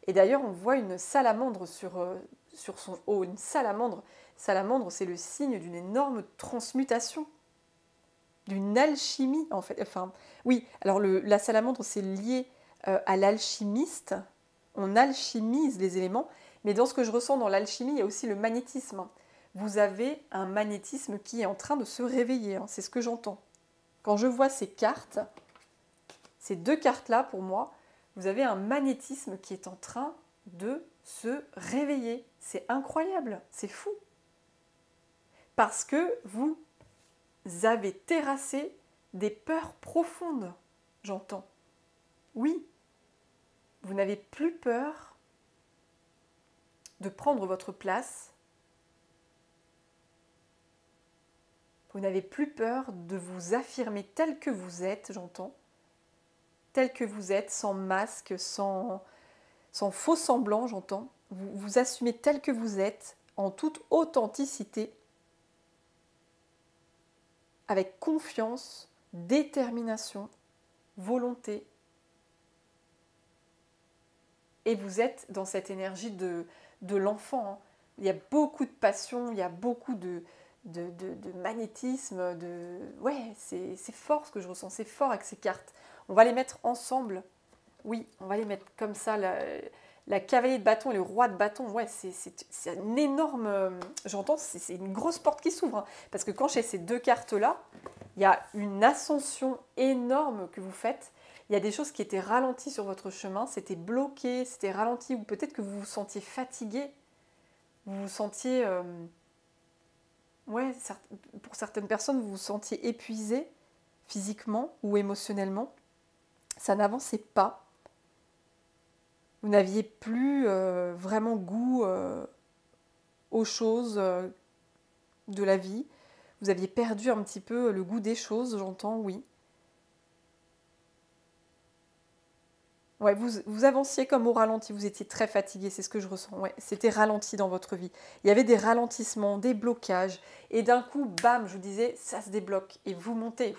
Et d'ailleurs, on voit une salamandre sur son haut. Une salamandre. Salamandre, c'est le signe d'une énorme transmutation. D'une alchimie, en fait. Enfin, oui, alors la salamandre, c'est lié à l'alchimiste. On alchimise les éléments. Mais dans ce que je ressens dans l'alchimie, il y a aussi le magnétisme. Vous avez un magnétisme qui est en train de se réveiller. Hein, c'est ce que j'entends. Quand je vois ces cartes, ces deux cartes-là, pour moi, vous avez un magnétisme qui est en train de se réveiller. C'est incroyable, c'est fou. Parce que vous avez terrassé des peurs profondes, j'entends. Oui, vous n'avez plus peur de prendre votre place. Vous n'avez plus peur de vous affirmer tel que vous êtes, j'entends. Tel que vous êtes, sans masque, sans faux semblant, j'entends. Vous vous assumez tel que vous êtes, en toute authenticité, avec confiance, détermination, volonté. Et vous êtes dans cette énergie de l'enfant. Hein. Il y a beaucoup de passion, il y a beaucoup de magnétisme. Ouais, c'est fort ce que je ressens, c'est fort avec ces cartes. On va les mettre ensemble. Oui, on va les mettre comme ça. La cavalier de bâton et le roi de bâton, ouais, c'est un énorme... J'entends, c'est une grosse porte qui s'ouvre. Hein, parce que quand j'ai ces deux cartes-là, il y a une ascension énorme que vous faites. Il y a des choses qui étaient ralenties sur votre chemin, c'était bloqué, c'était ralenti, ou peut-être que vous vous sentiez fatigué, vous vous sentiez... ouais, pour certaines personnes, vous vous sentiez épuisé physiquement ou émotionnellement. Ça n'avançait pas. Vous n'aviez plus vraiment goût aux choses de la vie. Vous aviez perdu un petit peu le goût des choses, j'entends, oui. Ouais, vous avanciez comme au ralenti, vous étiez très fatigué, c'est ce que je ressens. Ouais, c'était ralenti dans votre vie. Il y avait des ralentissements, des blocages, et d'un coup, bam, je vous disais, ça se débloque. Et vous montez,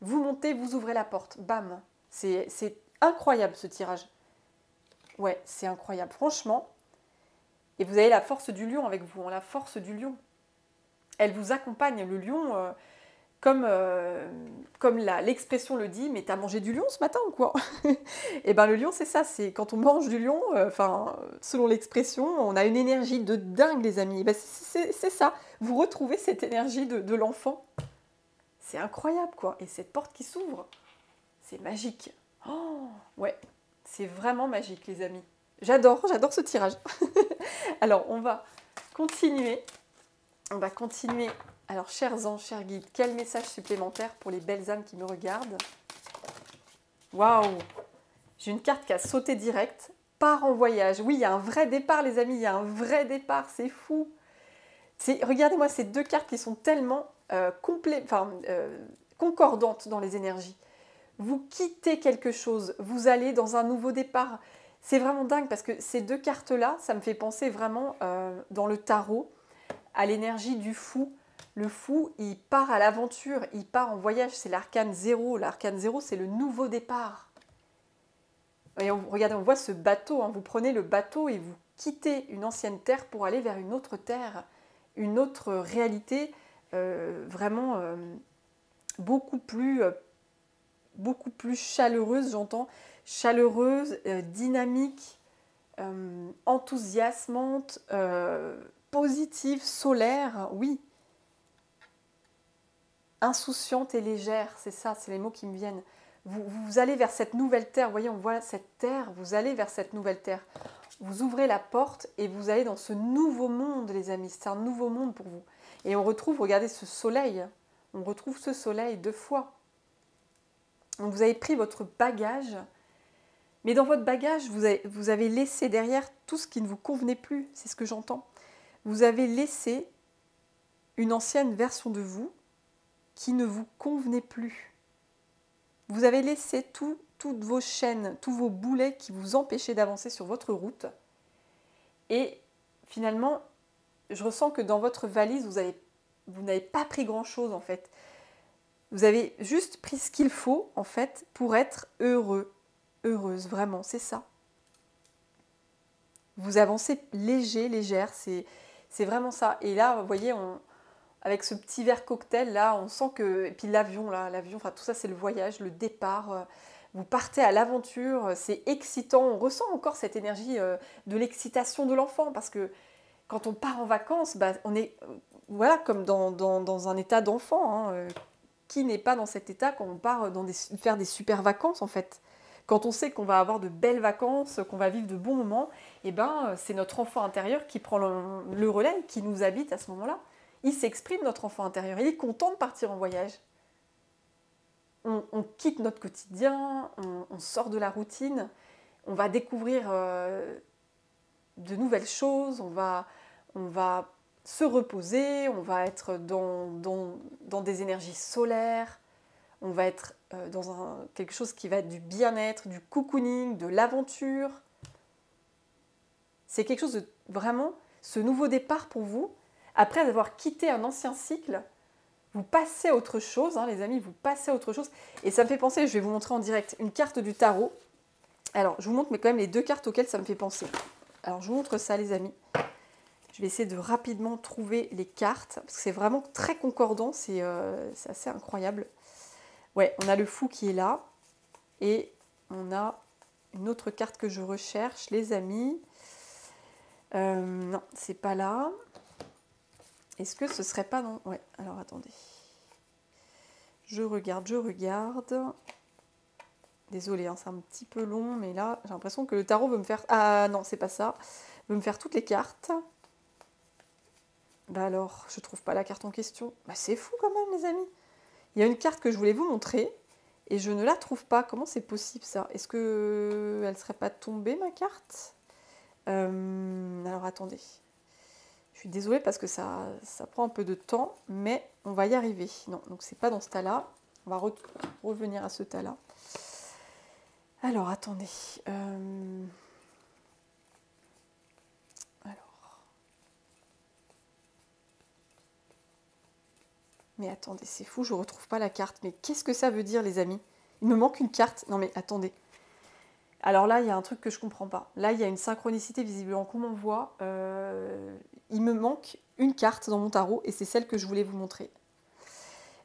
vous ouvrez la porte, bam. C'est incroyable ce tirage. Ouais, c'est incroyable, franchement. Et vous avez la force du lion avec vous, hein, la force du lion. Elle vous accompagne, le lion, comme l'expression le dit, mais t'as mangé du lion ce matin ou quoi? Et bien le lion, c'est ça, c'est quand on mange du lion, selon l'expression, on a une énergie de dingue, les amis. Ben, c'est ça, vous retrouvez cette énergie de l'enfant. C'est incroyable, quoi. Et cette porte qui s'ouvre, c'est magique. Oh, ouais, c'est vraiment magique, les amis. J'adore ce tirage. Alors, on va continuer. Alors, chers anges, chers guides, quel message supplémentaire pour les belles âmes qui me regardent? Waouh! J'ai une carte qui a sauté direct. Part en voyage. Oui, il y a un vrai départ, les amis. Il y a un vrai départ. C'est fou. Regardez-moi ces deux cartes qui sont tellement concordantes dans les énergies. Vous quittez quelque chose. Vous allez dans un nouveau départ. C'est vraiment dingue parce que ces deux cartes-là, ça me fait penser vraiment dans le tarot à l'énergie du fou. Le fou, il part à l'aventure, il part en voyage. C'est l'arcane 0. L'arcane 0, c'est le nouveau départ. Et regardez, on voit ce bateau. Hein. Vous prenez le bateau et vous quittez une ancienne terre pour aller vers une autre terre, une autre réalité, vraiment beaucoup plus chaleureuse, j'entends. Chaleureuse, dynamique, enthousiasmante, positive, solaire, oui. Insouciante et légère, c'est ça, c'est les mots qui me viennent. Vous allez vers cette nouvelle terre, vous voyez, on voit cette terre, vous allez vers cette nouvelle terre. Vous ouvrez la porte et vous allez dans ce nouveau monde, les amis, c'est un nouveau monde pour vous. Et on retrouve, regardez ce soleil, on retrouve ce soleil deux fois. Donc vous avez pris votre bagage Mais dans votre bagage, vous avez laissé derrière tout ce qui ne vous convenait plus, c'est ce que j'entends. Vous avez laissé une ancienne version de vous qui ne vous convenait plus. Vous avez laissé toutes vos chaînes, tous vos boulets qui vous empêchaient d'avancer sur votre route. Et finalement, je ressens que dans votre valise, vous n'avez pas pris grand-chose en fait. Vous avez juste pris ce qu'il faut en fait pour être heureux, heureuse, vraiment, c'est ça. Vous avancez léger, légère, c'est vraiment ça. Et là, vous voyez, avec ce petit verre cocktail là, on sent que... Et puis l'avion, enfin tout ça c'est le voyage, le départ. Vous partez à l'aventure, c'est excitant. On ressent encore cette énergie de l'excitation de l'enfant parce que quand on part en vacances, bah, on est voilà, comme dans un état d'enfant. Hein. Qui n'est pas dans cet état quand on part faire des super vacances en fait? Quand on sait qu'on va avoir de belles vacances, qu'on va vivre de bons moments, eh ben, c'est notre enfant intérieur qui prend le relais, qui nous habite à ce moment-là. Il s'exprime, notre enfant intérieur. Il est content de partir en voyage. On quitte notre quotidien, on sort de la routine, on va découvrir de nouvelles choses, on va se reposer, on va être dans des énergies solaires, on va être dans quelque chose qui va être du bien-être, du cocooning, de l'aventure. C'est quelque chose de vraiment, ce nouveau départ pour vous, après avoir quitté un ancien cycle, vous passez à autre chose, hein, les amis, vous passez à autre chose. Et ça me fait penser, je vais vous montrer en direct, une carte du tarot. Alors, je vous montre mais quand même les deux cartes auxquelles ça me fait penser. Alors, je vous montre ça, les amis. Je vais essayer de rapidement trouver les cartes, parce que c'est vraiment très concordant, c'est assez incroyable. Ouais, on a le fou qui est là, et on a une autre carte que je recherche, les amis. Non, c'est pas là. Est-ce que ce serait pas non? Ouais, alors attendez. Je regarde. Désolée, hein, c'est un petit peu long, mais là, j'ai l'impression que le tarot veut me faire... Ah non, c'est pas ça. Veut me faire toutes les cartes. Bah alors, je trouve pas la carte en question. Bah c'est fou quand même, les amis. Il y a une carte que je voulais vous montrer, et je ne la trouve pas. Comment c'est possible, ça? Est-ce que elle serait pas tombée, ma carte? Alors, attendez. Je suis désolée parce que ça prend un peu de temps, mais on va y arriver. Non, donc c'est pas dans ce tas-là. On va revenir à ce tas-là. Alors, attendez. Mais attendez, c'est fou, je ne retrouve pas la carte. Mais qu'est-ce que ça veut dire, les amis? Il me manque une carte. Non, mais attendez. Alors là, il y a un truc que je ne comprends pas. Là, il y a une synchronicité visiblement, comme on voit. Il me manque une carte dans mon tarot et c'est celle que je voulais vous montrer.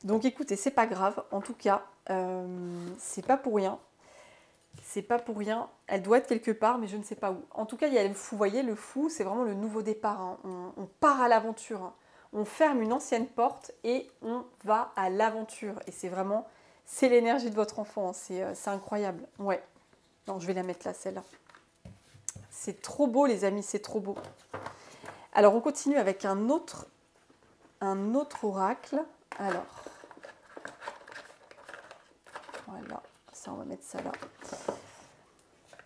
Donc écoutez, c'est pas grave. En tout cas, c'est pas pour rien. C'est pas pour rien. Elle doit être quelque part, mais je ne sais pas où. En tout cas, il y a le fou. Vous voyez, le fou, c'est vraiment le nouveau départ. Hein. On part à l'aventure. Hein. On ferme une ancienne porte et on va à l'aventure. Et c'est vraiment, c'est l'énergie de votre enfant. Hein. C'est incroyable. Ouais. Non, je vais la mettre là, celle-là. C'est trop beau, les amis, c'est trop beau. Alors, on continue avec un autre oracle. Alors, voilà, ça, on va mettre ça là.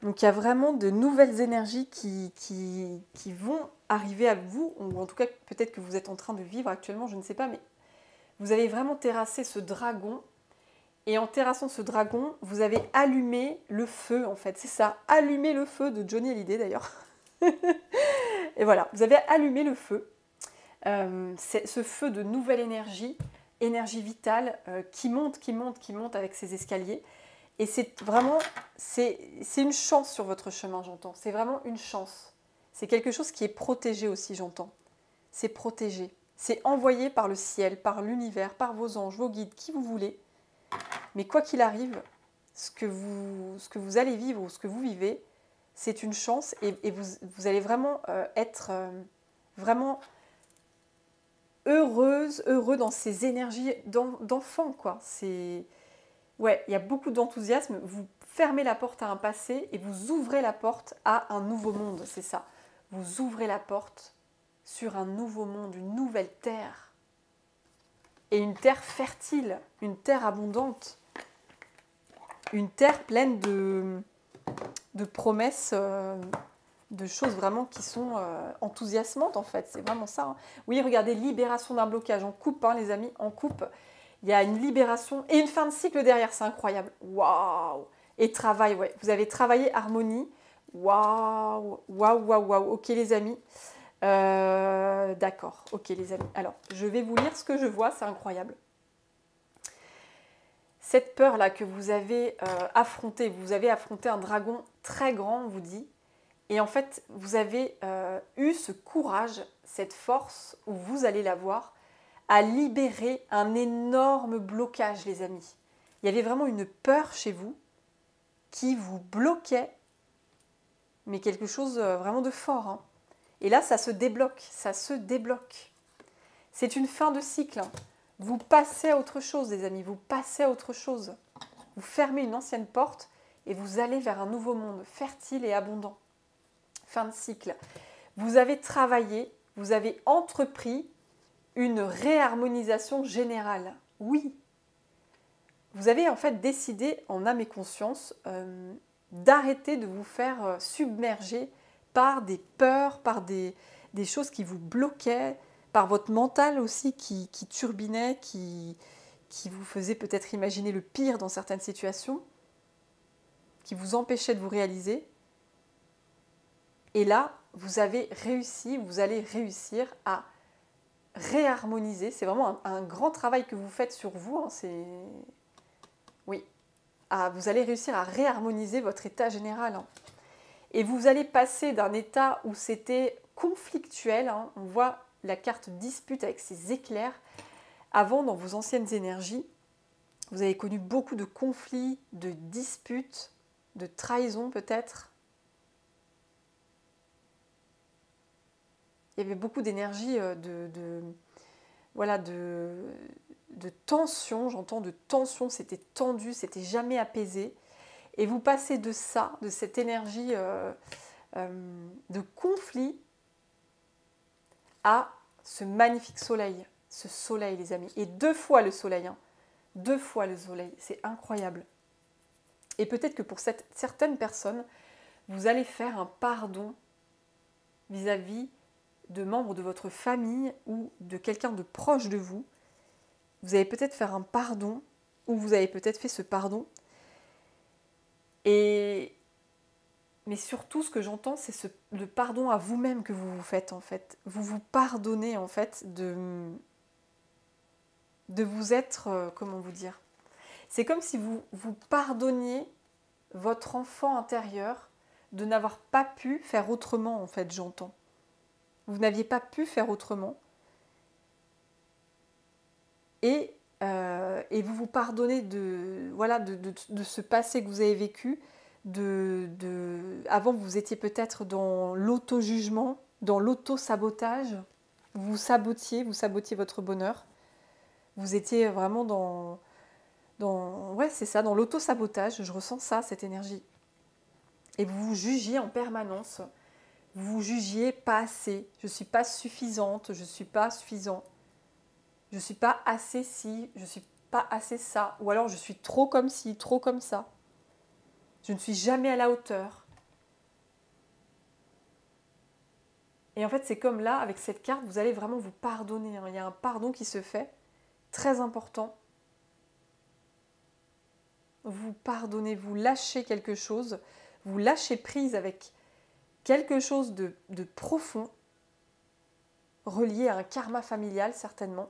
Donc, il y a vraiment de nouvelles énergies qui vont arriver à vous, ou en tout cas, peut-être que vous êtes en train de vivre actuellement, je ne sais pas, mais vous avez vraiment terrassé ce dragon. Et en terrassant ce dragon, vous avez allumé le feu, en fait. C'est ça, allumer le feu de Johnny Hallyday, d'ailleurs. Et voilà, vous avez allumé le feu. C'est ce feu de nouvelle énergie, énergie vitale, qui monte avec ses escaliers. Et c'est vraiment, c'est une chance sur votre chemin, j'entends. C'est vraiment une chance. C'est quelque chose qui est protégé aussi, j'entends. C'est protégé. C'est envoyé par le ciel, par l'univers, par vos anges, vos guides, qui vous voulez. Mais quoi qu'il arrive, ce que vous allez vivre ou ce que vous vivez, c'est une chance et vous allez vraiment être vraiment heureux dans ces énergies d'enfant, quoi. Ouais, il y a beaucoup d'enthousiasme. Vous fermez la porte à un passé et vous ouvrez la porte à un nouveau monde, c'est ça. Vous ouvrez la porte sur un nouveau monde, une nouvelle terre. Et une terre fertile, une terre abondante. Une terre pleine de promesses, de choses vraiment qui sont enthousiasmantes en fait. C'est vraiment ça. Hein. Oui, regardez, libération d'un blocage en coupe, hein, les amis, en coupe. Il y a une libération et une fin de cycle derrière, c'est incroyable. Waouh! Et travail, ouais. Vous avez travaillé harmonie. Waouh! Waouh, waouh, waouh. Ok les amis. D'accord, ok les amis. Alors, je vais vous lire ce que je vois, c'est incroyable. Cette peur-là que vous avez affrontée, vous avez affronté un dragon très grand, on vous dit, et en fait, vous avez eu ce courage, cette force, où vous allez la voir, à libérer un énorme blocage, les amis. Il y avait vraiment une peur chez vous qui vous bloquait, mais quelque chose vraiment de fort. Hein. Et là, ça se débloque, ça se débloque. C'est une fin de cycle. Hein. Vous passez à autre chose, les amis, vous passez à autre chose. Vous fermez une ancienne porte et vous allez vers un nouveau monde fertile et abondant. Fin de cycle. Vous avez travaillé, vous avez entrepris une réharmonisation générale. Oui. Vous avez en fait décidé en âme et conscience d'arrêter de vous faire submerger par des peurs, par des choses qui vous bloquaient, par votre mental aussi qui turbinait, qui vous faisait peut-être imaginer le pire dans certaines situations, qui vous empêchait de vous réaliser. Et là, vous avez réussi, vous allez réussir à réharmoniser. C'est vraiment un grand travail que vous faites sur vous. Hein, oui. Vous allez réussir à réharmoniser votre état général. Hein. Et vous allez passer d'un état où c'était conflictuel, hein, on voit la carte dispute avec ses éclairs. Avant, dans vos anciennes énergies, vous avez connu beaucoup de conflits, de disputes, de trahisons peut-être. Il y avait beaucoup d'énergie, de tension, j'entends de tension, c'était tendu, c'était jamais apaisé. Et vous passez de ça, de cette énergie de conflit, à ce magnifique soleil. Ce soleil, les amis. Et 2 fois le soleil. Hein. 2 fois le soleil. C'est incroyable. Et peut-être que pour certaines personnes, vous allez faire un pardon vis-à-vis de membres de votre famille ou de quelqu'un de proche de vous. Vous allez peut-être faire un pardon, ou vous avez peut-être fait ce pardon. Mais surtout, ce que j'entends, c'est le pardon à vous-même que vous vous faites, en fait. Vous vous pardonnez, en fait, de vous être... comment vous dire ? C'est comme si vous pardonniez votre enfant intérieur de n'avoir pas pu faire autrement, en fait, j'entends. Vous n'aviez pas pu faire autrement. Et vous vous pardonnez de ce passé que vous avez vécu. Avant, vous étiez peut-être dans l'auto-jugement, dans l'auto-sabotage. Vous sabotiez votre bonheur. Vous étiez vraiment dans c'est ça, dans l'auto-sabotage. Je ressens ça, cette énergie. Et vous vous jugiez en permanence. Vous vous jugiez pas assez. Je ne suis pas suffisante, je ne suis pas suffisant. Je ne suis pas assez ci, je ne suis pas assez ça. Ou alors je suis trop comme ci, trop comme ça. Je ne suis jamais à la hauteur. Et en fait, c'est comme là, avec cette carte, vous allez vraiment vous pardonner. Hein. Il y a un pardon qui se fait, très important. Vous pardonnez, vous lâchez quelque chose, vous lâchez prise avec quelque chose de profond, relié à un karma familial certainement.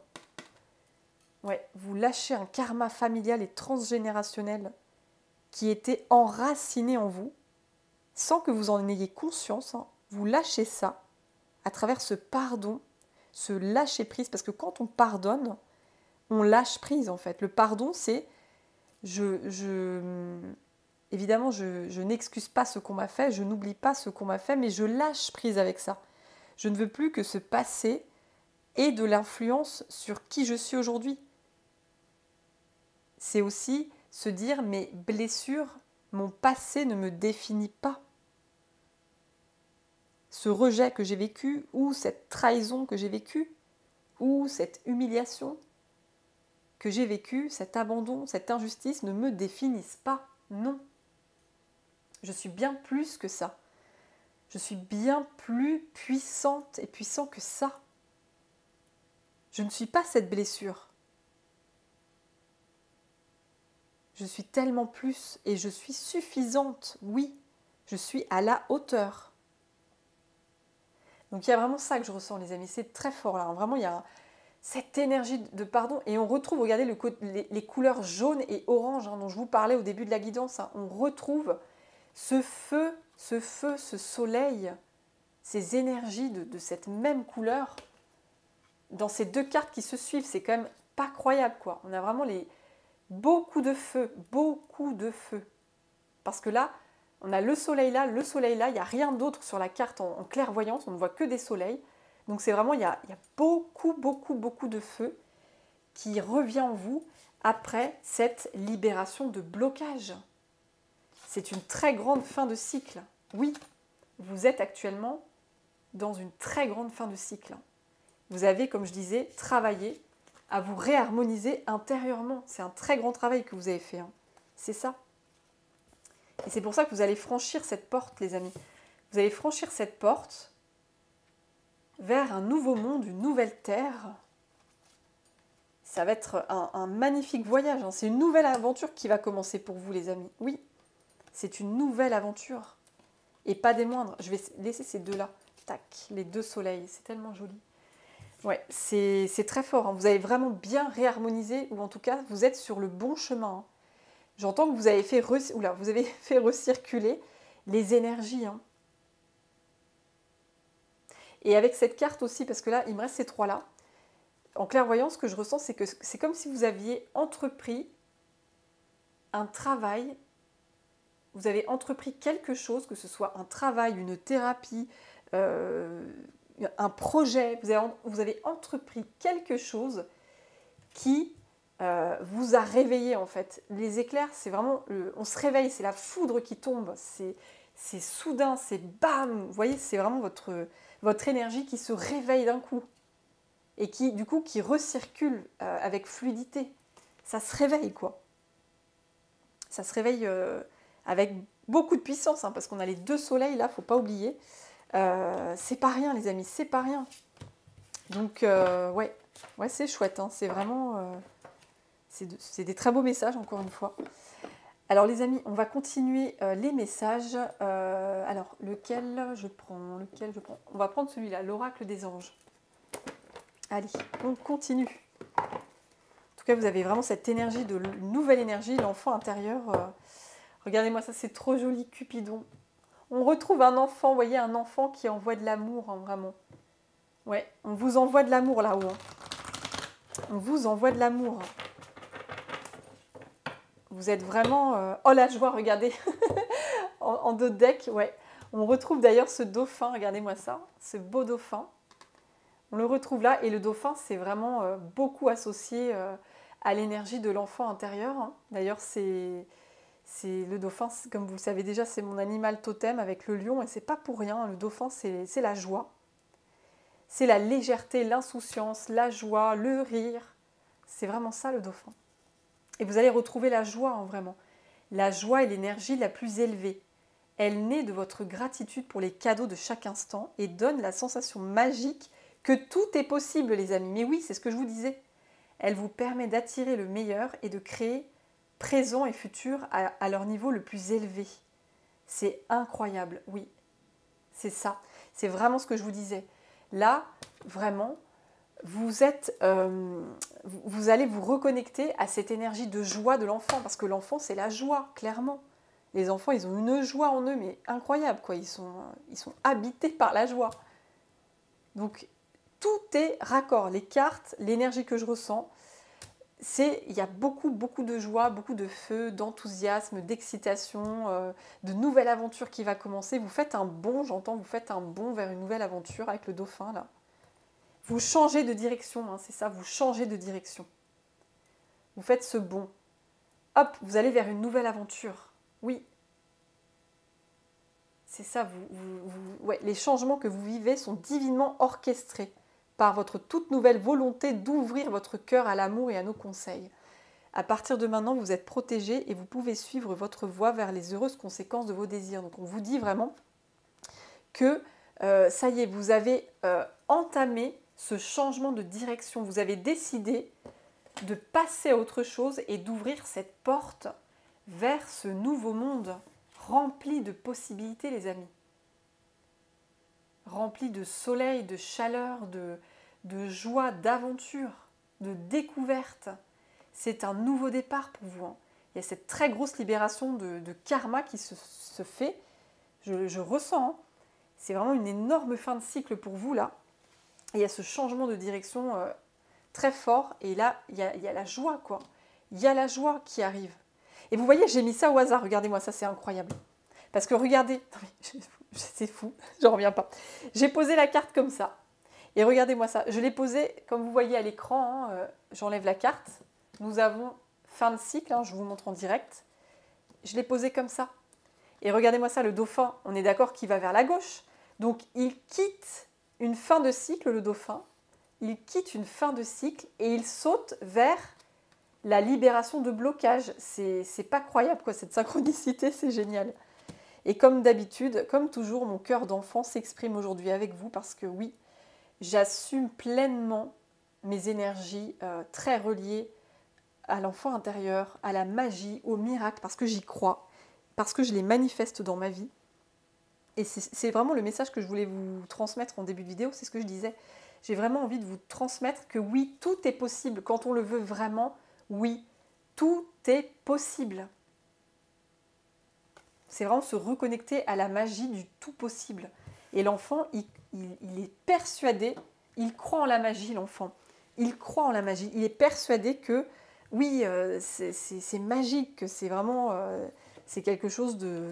Ouais, vous lâchez un karma familial et transgénérationnel qui était enraciné en vous, sans que vous en ayez conscience. Hein. Vous lâchez ça à travers ce pardon, ce lâcher prise, parce que quand on pardonne, on lâche prise en fait. Le pardon, c'est évidemment, je n'excuse pas ce qu'on m'a fait, je n'oublie pas ce qu'on m'a fait, mais je lâche prise avec ça. Je ne veux plus que ce passé ait de l'influence sur qui je suis aujourd'hui. C'est aussi se dire, mes blessures, mon passé ne me définit pas. Ce rejet que j'ai vécu, ou cette trahison que j'ai vécue, ou cette humiliation que j'ai vécue, cet abandon, cette injustice ne me définissent pas. Non. Je suis bien plus que ça. Je suis bien plus puissante et puissant que ça. Je ne suis pas cette blessure. Je suis tellement plus et je suis suffisante, oui. Je suis à la hauteur. Donc il y a vraiment ça que je ressens, les amis. C'est très fort là. Vraiment, il y a cette énergie de pardon. Et on retrouve, regardez, les couleurs jaunes et orange dont je vous parlais au début de la guidance. On retrouve ce feu, ce soleil, ces énergies de cette même couleur dans ces deux cartes qui se suivent. C'est quand même pas croyable, quoi. On a vraiment beaucoup de feu, beaucoup de feu. Parce que là, on a le soleil là, il n'y a rien d'autre sur la carte en clairvoyance, on ne voit que des soleils. Donc c'est vraiment, il y a beaucoup, beaucoup, beaucoup de feu qui revient en vous après cette libération de blocage. C'est une très grande fin de cycle. Oui, vous êtes actuellement dans une très grande fin de cycle. Vous avez, comme je disais, travaillé à vous réharmoniser intérieurement. C'est un très grand travail que vous avez fait. C'est ça. Et c'est pour ça que vous allez franchir cette porte, les amis. Vous allez franchir cette porte vers un nouveau monde, une nouvelle terre. Ça va être un magnifique voyage. C'est une nouvelle aventure qui va commencer pour vous, les amis. Oui, c'est une nouvelle aventure. Et pas des moindres. Je vais laisser ces deux-là. Tac, les deux soleils. C'est tellement joli. Ouais, c'est très fort. Vous avez vraiment bien réharmonisé, ou en tout cas, vous êtes sur le bon chemin. J'entends que vous avez fait, recirculer les énergies. Et avec cette carte aussi, parce que là, il me reste ces trois-là, en clairvoyance, ce que je ressens, c'est que c'est comme si vous aviez entrepris un travail, vous avez entrepris quelque chose, que ce soit un travail, une thérapie, un projet, vous avez entrepris quelque chose qui vous a réveillé en fait. Les éclairs, c'est vraiment, on se réveille, c'est la foudre qui tombe, c'est soudain, c'est bam, vous voyez, c'est vraiment votre énergie qui se réveille d'un coup et qui du coup qui recircule avec fluidité. Ça se réveille quoi. Ça se réveille avec beaucoup de puissance parce qu'on a les deux soleils là, faut pas oublier. C'est pas rien les amis, c'est pas rien. Donc ouais c'est chouette, c'est vraiment... c'est des très beaux messages, encore une fois. Alors, les amis, on va continuer les messages. Alors, lequel je prends? On va prendre celui-là, l'oracle des anges. Allez, on continue. En tout cas, vous avez vraiment cette énergie, une nouvelle énergie, l'enfant intérieur. Regardez-moi ça, c'est trop joli, Cupidon. On retrouve un enfant, vous voyez, un enfant qui envoie de l'amour, vraiment. Ouais, on vous envoie de l'amour là-haut. On vous envoie de l'amour. Vous êtes vraiment... Oh la joie, regardez. en deux decks, ouais. On retrouve d'ailleurs ce dauphin, regardez-moi ça, ce beau dauphin. On le retrouve là, et le dauphin, c'est vraiment beaucoup associé à l'énergie de l'enfant intérieur. D'ailleurs, c'est le dauphin, comme vous le savez déjà, c'est mon animal totem avec le lion, et c'est pas pour rien. Le dauphin, c'est la joie. C'est la légèreté, l'insouciance, la joie, le rire. C'est vraiment ça, le dauphin. Et vous allez retrouver la joie, vraiment. La joie est l'énergie la plus élevée. Elle naît de votre gratitude pour les cadeaux de chaque instant et donne la sensation magique que tout est possible, les amis. Mais oui, c'est ce que je vous disais. Elle vous permet d'attirer le meilleur et de créer présent et futur à leur niveau le plus élevé. C'est incroyable, oui. C'est ça. C'est vraiment ce que je vous disais. Là, vraiment... vous allez vous reconnecter à cette énergie de joie de l'enfant, parce que l'enfant, c'est la joie, clairement. Les enfants, ils ont une joie en eux, mais incroyable, quoi. Ils sont habités par la joie. Donc, tout est raccord. Les cartes, l'énergie que je ressens, il y a beaucoup, beaucoup de joie, beaucoup de feu, d'enthousiasme, d'excitation, de nouvelle aventure qui va commencer. Vous faites un bond, j'entends, vous faites un bond vers une nouvelle aventure avec le dauphin, là. Vous changez de direction, c'est ça, vous changez de direction. Vous faites ce bond. Hop, vous allez vers une nouvelle aventure. Oui. C'est ça, ouais, les changements que vous vivez sont divinement orchestrés par votre toute nouvelle volonté d'ouvrir votre cœur à l'amour et à nos conseils. À partir de maintenant, vous êtes protégé et vous pouvez suivre votre voie vers les heureuses conséquences de vos désirs. Donc on vous dit vraiment que ça y est, vous avez entamé ce changement de direction. Vous avez décidé de passer à autre chose et d'ouvrir cette porte vers ce nouveau monde rempli de possibilités, les amis. Rempli de soleil, de chaleur, de joie, d'aventure, de découverte. C'est un nouveau départ pour vous. Hein. Il y a cette très grosse libération de karma qui se fait. Je ressens. Hein. C'est vraiment une énorme fin de cycle pour vous, là. Et il y a ce changement de direction très fort. Et là, il y a la joie, quoi. Il y a la joie qui arrive. Et vous voyez, j'ai mis ça au hasard. Regardez-moi, ça, c'est incroyable. Parce que regardez, c'est fou, j'en reviens pas. J'ai posé la carte comme ça. Et regardez-moi ça. Je l'ai posée, comme vous voyez à l'écran, hein, j'enlève la carte. Nous avons fin de cycle, hein, je vous montre en direct. Je l'ai posée comme ça. Et regardez-moi ça, le dauphin, on est d'accord qu'il va vers la gauche. Donc il quitte une fin de cycle, le dauphin. Il quitte une fin de cycle et il saute vers la libération de blocage. C'est pas croyable, quoi, cette synchronicité, c'est génial. Et comme d'habitude, comme toujours, mon cœur d'enfant s'exprime aujourd'hui avec vous parce que oui, j'assume pleinement mes énergies très reliées à l'enfant intérieur, à la magie, au miracle, parce que j'y crois, parce que je les manifeste dans ma vie. Et c'est vraiment le message que je voulais vous transmettre en début de vidéo, c'est ce que je disais. J'ai vraiment envie de vous transmettre que oui, tout est possible. Quand on le veut vraiment, oui, tout est possible. C'est vraiment se reconnecter à la magie du tout possible. Et l'enfant, il est persuadé, il croit en la magie, l'enfant. Il croit en la magie. Il est persuadé que, oui, c'est magique, que c'est vraiment, c'est quelque chose de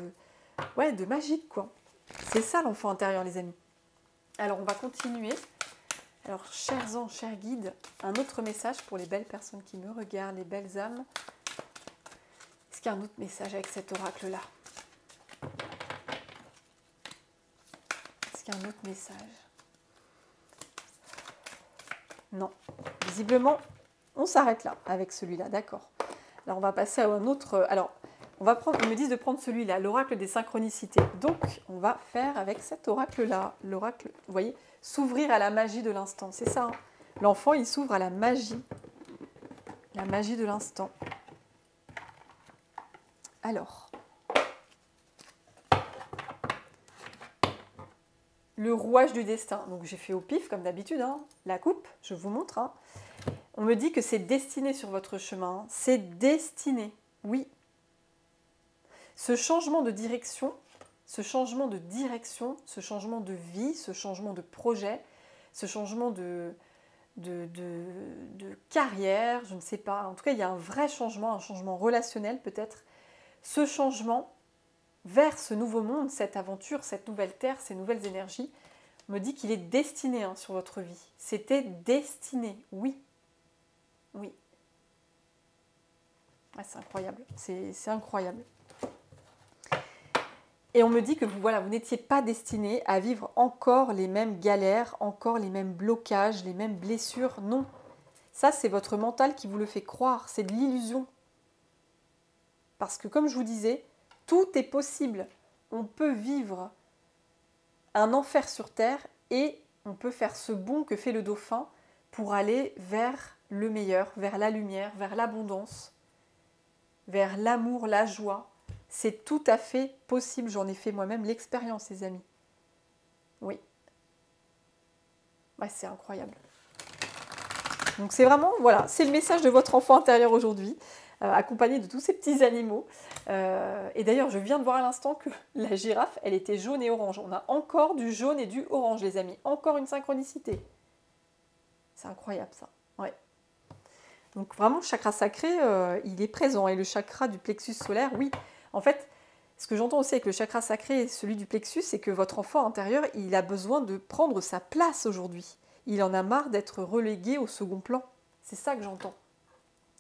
magique, quoi. C'est ça l'enfant intérieur, les amis. Alors, on va continuer. Alors, chers anges, chers guides, un autre message pour les belles personnes qui me regardent, les belles âmes. Est-ce qu'il y a un autre message avec cet oracle-là ? Est-ce qu'il y a un autre message? Non. Visiblement, on s'arrête là avec celui-là, d'accord. Alors, on va passer à un autre... Alors, on va prendre, ils me disent de prendre celui-là, l'oracle des synchronicités. Donc, on va faire avec cet oracle-là. L'oracle, vous voyez, s'ouvrir à la magie de l'instant. C'est ça. Hein. L'enfant, il s'ouvre à la magie de l'instant. Alors, le rouage du destin. Donc, j'ai fait au pif, comme d'habitude, hein, la coupe, je vous montre. Hein. On me dit que c'est destiné sur votre chemin. Hein. C'est destiné, oui. Ce changement de direction, ce changement de vie, ce changement de projet, ce changement de carrière, je ne sais pas. En tout cas, il y a un vrai changement, un changement relationnel peut-être. Ce changement vers ce nouveau monde, cette aventure, cette nouvelle terre, ces nouvelles énergies, me dit qu'il est destiné hein, sur votre vie. C'était destiné, oui. Oui. Ah, c'est incroyable, c'est incroyable. Et on me dit que vous n'étiez pas destiné à vivre encore les mêmes galères, encore les mêmes blocages, les mêmes blessures. Non. Ça, c'est votre mental qui vous le fait croire. C'est de l'illusion. Parce que comme je vous disais, tout est possible. On peut vivre un enfer sur terre et on peut faire ce bond que fait le dauphin pour aller vers le meilleur, vers la lumière, vers l'abondance, vers l'amour, la joie. C'est tout à fait possible. J'en ai fait moi-même l'expérience, les amis. Oui. Ouais, c'est incroyable. Donc c'est vraiment, voilà, c'est le message de votre enfant intérieur aujourd'hui, accompagné de tous ces petits animaux. Et d'ailleurs, je viens de voir à l'instant que la girafe, elle était jaune et orange. On a encore du jaune et du orange, les amis. Encore une synchronicité. C'est incroyable, ça. Ouais. Donc vraiment, le chakra sacré, il est présent. Et le chakra du plexus solaire, oui. En fait, ce que j'entends aussi avec le chakra sacré et celui du plexus, c'est que votre enfant intérieur, il a besoin de prendre sa place aujourd'hui. Il en a marre d'être relégué au second plan. C'est ça que j'entends.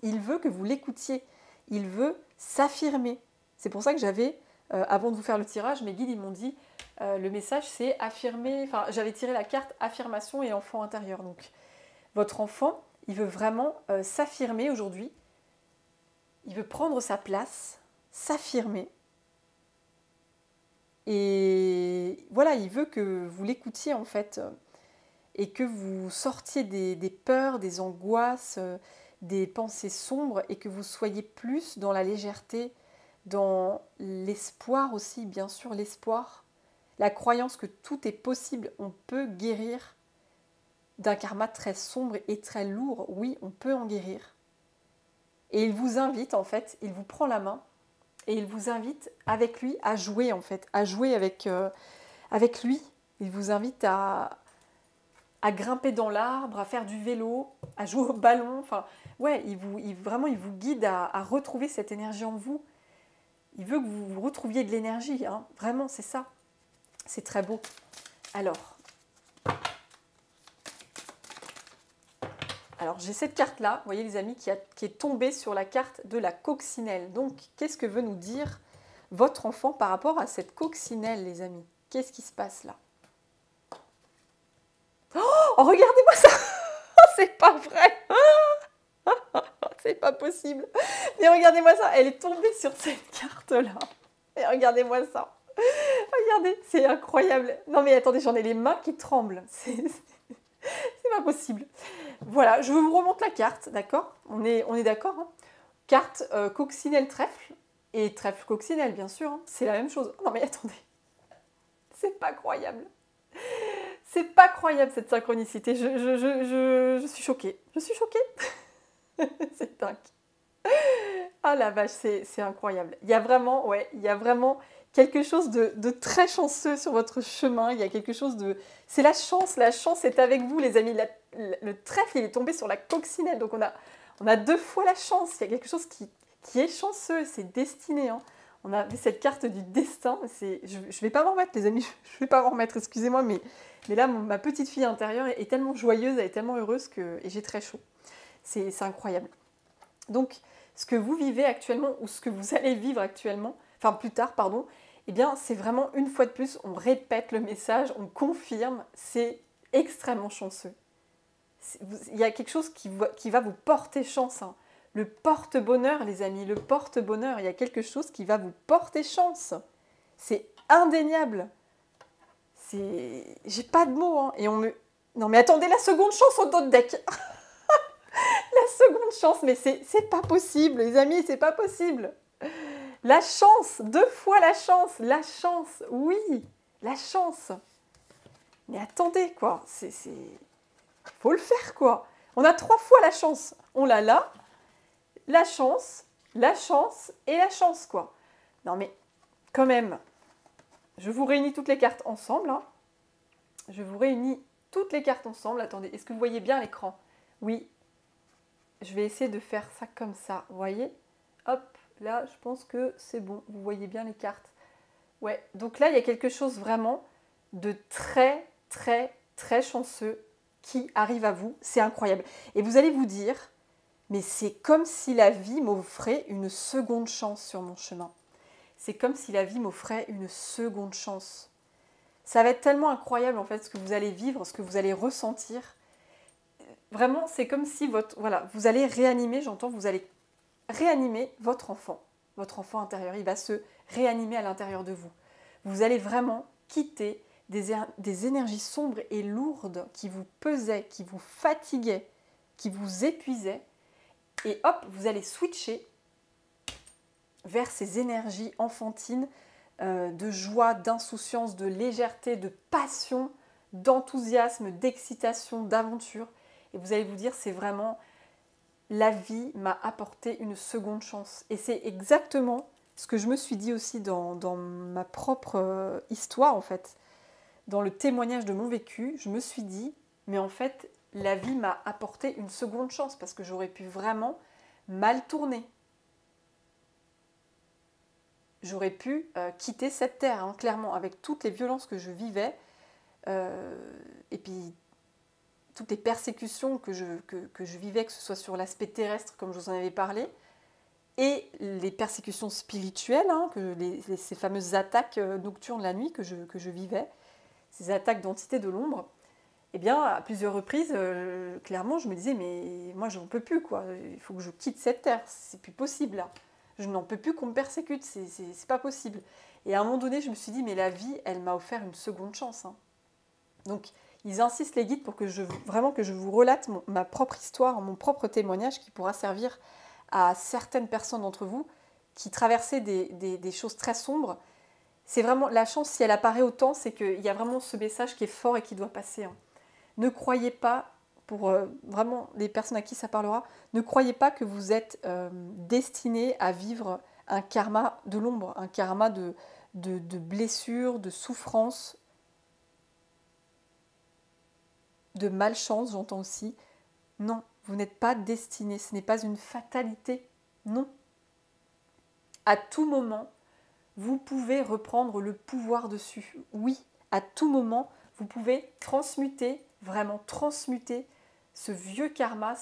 Il veut que vous l'écoutiez. Il veut s'affirmer. C'est pour ça que j'avais, avant de vous faire le tirage, mes guides ils m'ont dit, le message c'est affirmer, enfin j'avais tiré la carte affirmation et enfant intérieur. Donc votre enfant, il veut vraiment s'affirmer aujourd'hui. il veut prendre sa place, s'affirmer. Et voilà, il veut que vous l'écoutiez en fait et que vous sortiez des peurs, des angoisses, des pensées sombres et que vous soyez plus dans la légèreté, dans l'espoir aussi, bien sûr, l'espoir, la croyance que tout est possible, on peut guérir d'un karma très sombre et très lourd, oui, on peut en guérir. Et il vous invite en fait, il vous prend la main et il vous invite avec lui à jouer en fait, à jouer avec lui. Il vous invite à grimper dans l'arbre, à faire du vélo, à jouer au ballon. Enfin, ouais, vraiment, il vous guide à retrouver cette énergie en vous. Il veut que vous retrouviez de l'énergie, hein. Vraiment, c'est ça. C'est très beau. Alors j'ai cette carte-là, vous voyez les amis, qui est tombée sur la carte de la coccinelle. Donc, qu'est-ce que veut nous dire votre enfant par rapport à cette coccinelle, les amis? Qu'est-ce qui se passe là? Oh, regardez-moi ça! C'est pas vrai! C'est pas possible! Mais regardez-moi ça, elle est tombée sur cette carte-là. Et regardez-moi ça! Regardez, c'est incroyable! Non mais attendez, j'en ai les mains qui tremblent. C'est pas possible. Voilà, je vous remonte la carte, d'accord? On est d'accord, hein? Carte coccinelle trèfle et trèfle coccinelle, bien sûr. Hein. C'est la même chose. Non mais attendez, c'est pas croyable. C'est pas croyable cette synchronicité. Je suis choquée. Je suis choquée. C'est dingue. Ah la vache, c'est incroyable. Il y a vraiment, ouais, il y a vraiment quelque chose de très chanceux sur votre chemin. Il y a quelque chose de... C'est la chance est avec vous, les amis. Le trèfle, il est tombé sur la coccinelle. Donc on a deux fois la chance. Il y a quelque chose qui est chanceux, c'est destiné. Hein. On a cette carte du destin. Je ne vais pas m'en remettre, les amis. Je ne vais pas m'en remettre, excusez-moi. Mais là, ma petite fille intérieure est tellement joyeuse, elle est tellement heureuse et j'ai très chaud. C'est incroyable. Donc, ce que vous vivez actuellement ou ce que vous allez vivre actuellement, enfin plus tard, pardon, eh bien, c'est vraiment une fois de plus, on répète le message, on confirme, c'est extrêmement chanceux. Il y a quelque chose qui va vous porter chance. Hein. Le porte-bonheur, les amis, le porte-bonheur, il y a quelque chose qui va vous porter chance. C'est indéniable. J'ai pas de mots. Hein. Non mais attendez, la seconde chance au dos de deck. La seconde chance, mais c'est pas possible, les amis, c'est pas possible. La chance, deux fois la chance, oui, la chance. Mais attendez, quoi, faut le faire, quoi. On a trois fois la chance. On l'a là, la chance et la chance, quoi. Non, mais quand même, je vous réunis toutes les cartes ensemble. Hein. Je vous réunis toutes les cartes ensemble. Attendez, est-ce que vous voyez bien l'écran? Oui. Je vais essayer de faire ça comme ça, vous voyez? Hop, là, je pense que c'est bon. Vous voyez bien les cartes. Ouais, donc là, il y a quelque chose vraiment de très, très, très chanceux qui arrive à vous. C'est incroyable. Et vous allez vous dire, mais c'est comme si la vie m'offrait une seconde chance sur mon chemin. C'est comme si la vie m'offrait une seconde chance. Ça va être tellement incroyable, en fait, ce que vous allez vivre, ce que vous allez ressentir. Vraiment, c'est comme si vous allez réanimer, vous allez réanimer votre enfant intérieur. Il va se réanimer à l'intérieur de vous. Vous allez vraiment quitter des énergies sombres et lourdes qui vous pesaient, qui vous fatiguaient, qui vous épuisaient. Et hop, vous allez switcher vers ces énergies enfantines de joie, d'insouciance, de légèreté, de passion, d'enthousiasme, d'excitation, d'aventure. Et vous allez vous dire, c'est vraiment, la vie m'a apporté une seconde chance. Et c'est exactement ce que je me suis dit aussi dans ma propre histoire, en fait. Dans le témoignage de mon vécu, je me suis dit, mais en fait, la vie m'a apporté une seconde chance parce que j'aurais pu vraiment mal tourner. J'aurais pu quitter cette terre, hein, clairement, avec toutes les violences que je vivais. Et puis toutes les persécutions que je vivais, que ce soit sur l'aspect terrestre, comme je vous en avais parlé, et les persécutions spirituelles, hein, ces fameuses attaques nocturnes la nuit que je vivais, ces attaques d'entités de l'ombre, eh bien, à plusieurs reprises, clairement, je me disais, mais moi, je n'en peux plus, quoi. Il faut que je quitte cette terre. C'est plus possible, là. Je n'en peux plus qu'on me persécute. C'est pas possible. Et à un moment donné, je me suis dit, mais la vie, elle m'a offert une seconde chance, hein. Donc, ils insistent, les guides, pour que vraiment que je vous relate ma propre histoire, mon propre témoignage qui pourra servir à certaines personnes d'entre vous qui traversaient des choses très sombres. C'est vraiment la chance, si elle apparaît autant, c'est qu'il y a vraiment ce message qui est fort et qui doit passer, hein. Ne croyez pas, pour vraiment les personnes à qui ça parlera, ne croyez pas que vous êtes destiné à vivre un karma de l'ombre, un karma de blessures, de souffrances, de malchance, j'entends aussi. Non, vous n'êtes pas destiné, ce n'est pas une fatalité, non. À tout moment, vous pouvez reprendre le pouvoir dessus. Oui, à tout moment, vous pouvez transmuter, vraiment transmuter ce vieux karma.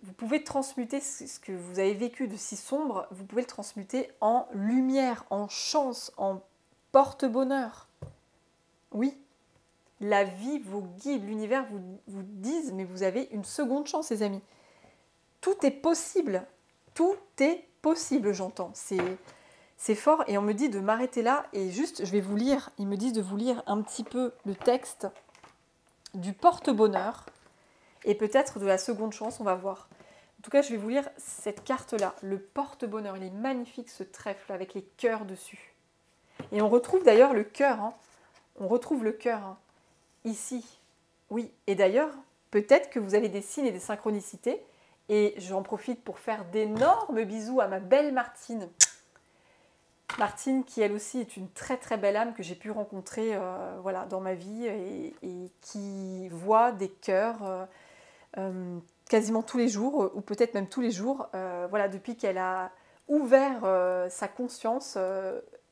Vous pouvez transmuter ce que vous avez vécu de si sombre, vous pouvez le transmuter en lumière, en chance, en porte-bonheur. Oui, la vie, vos guides, l'univers vous disent, mais vous avez une seconde chance, les amis. Tout est possible. Tout est possible, j'entends. C'est fort. Et on me dit de m'arrêter là. Et juste, je vais vous lire. Ils me disent de vous lire un petit peu le texte du porte-bonheur. Et peut-être de la seconde chance, on va voir. En tout cas, je vais vous lire cette carte-là. Le porte-bonheur. Il est magnifique, ce trèfle, avec les cœurs dessus. Et on retrouve d'ailleurs le cœur. Hein. On retrouve le cœur. Hein. Ici. Oui. Et d'ailleurs, peut-être que vous avez des signes et des synchronicités. Et j'en profite pour faire d'énormes bisous à ma belle Martine. Martine, qui elle aussi est une très très belle âme que j'ai pu rencontrer voilà, dans ma vie et qui voit des cœurs quasiment tous les jours, ou peut-être même tous les jours. Voilà, depuis qu'elle a ouvert sa conscience,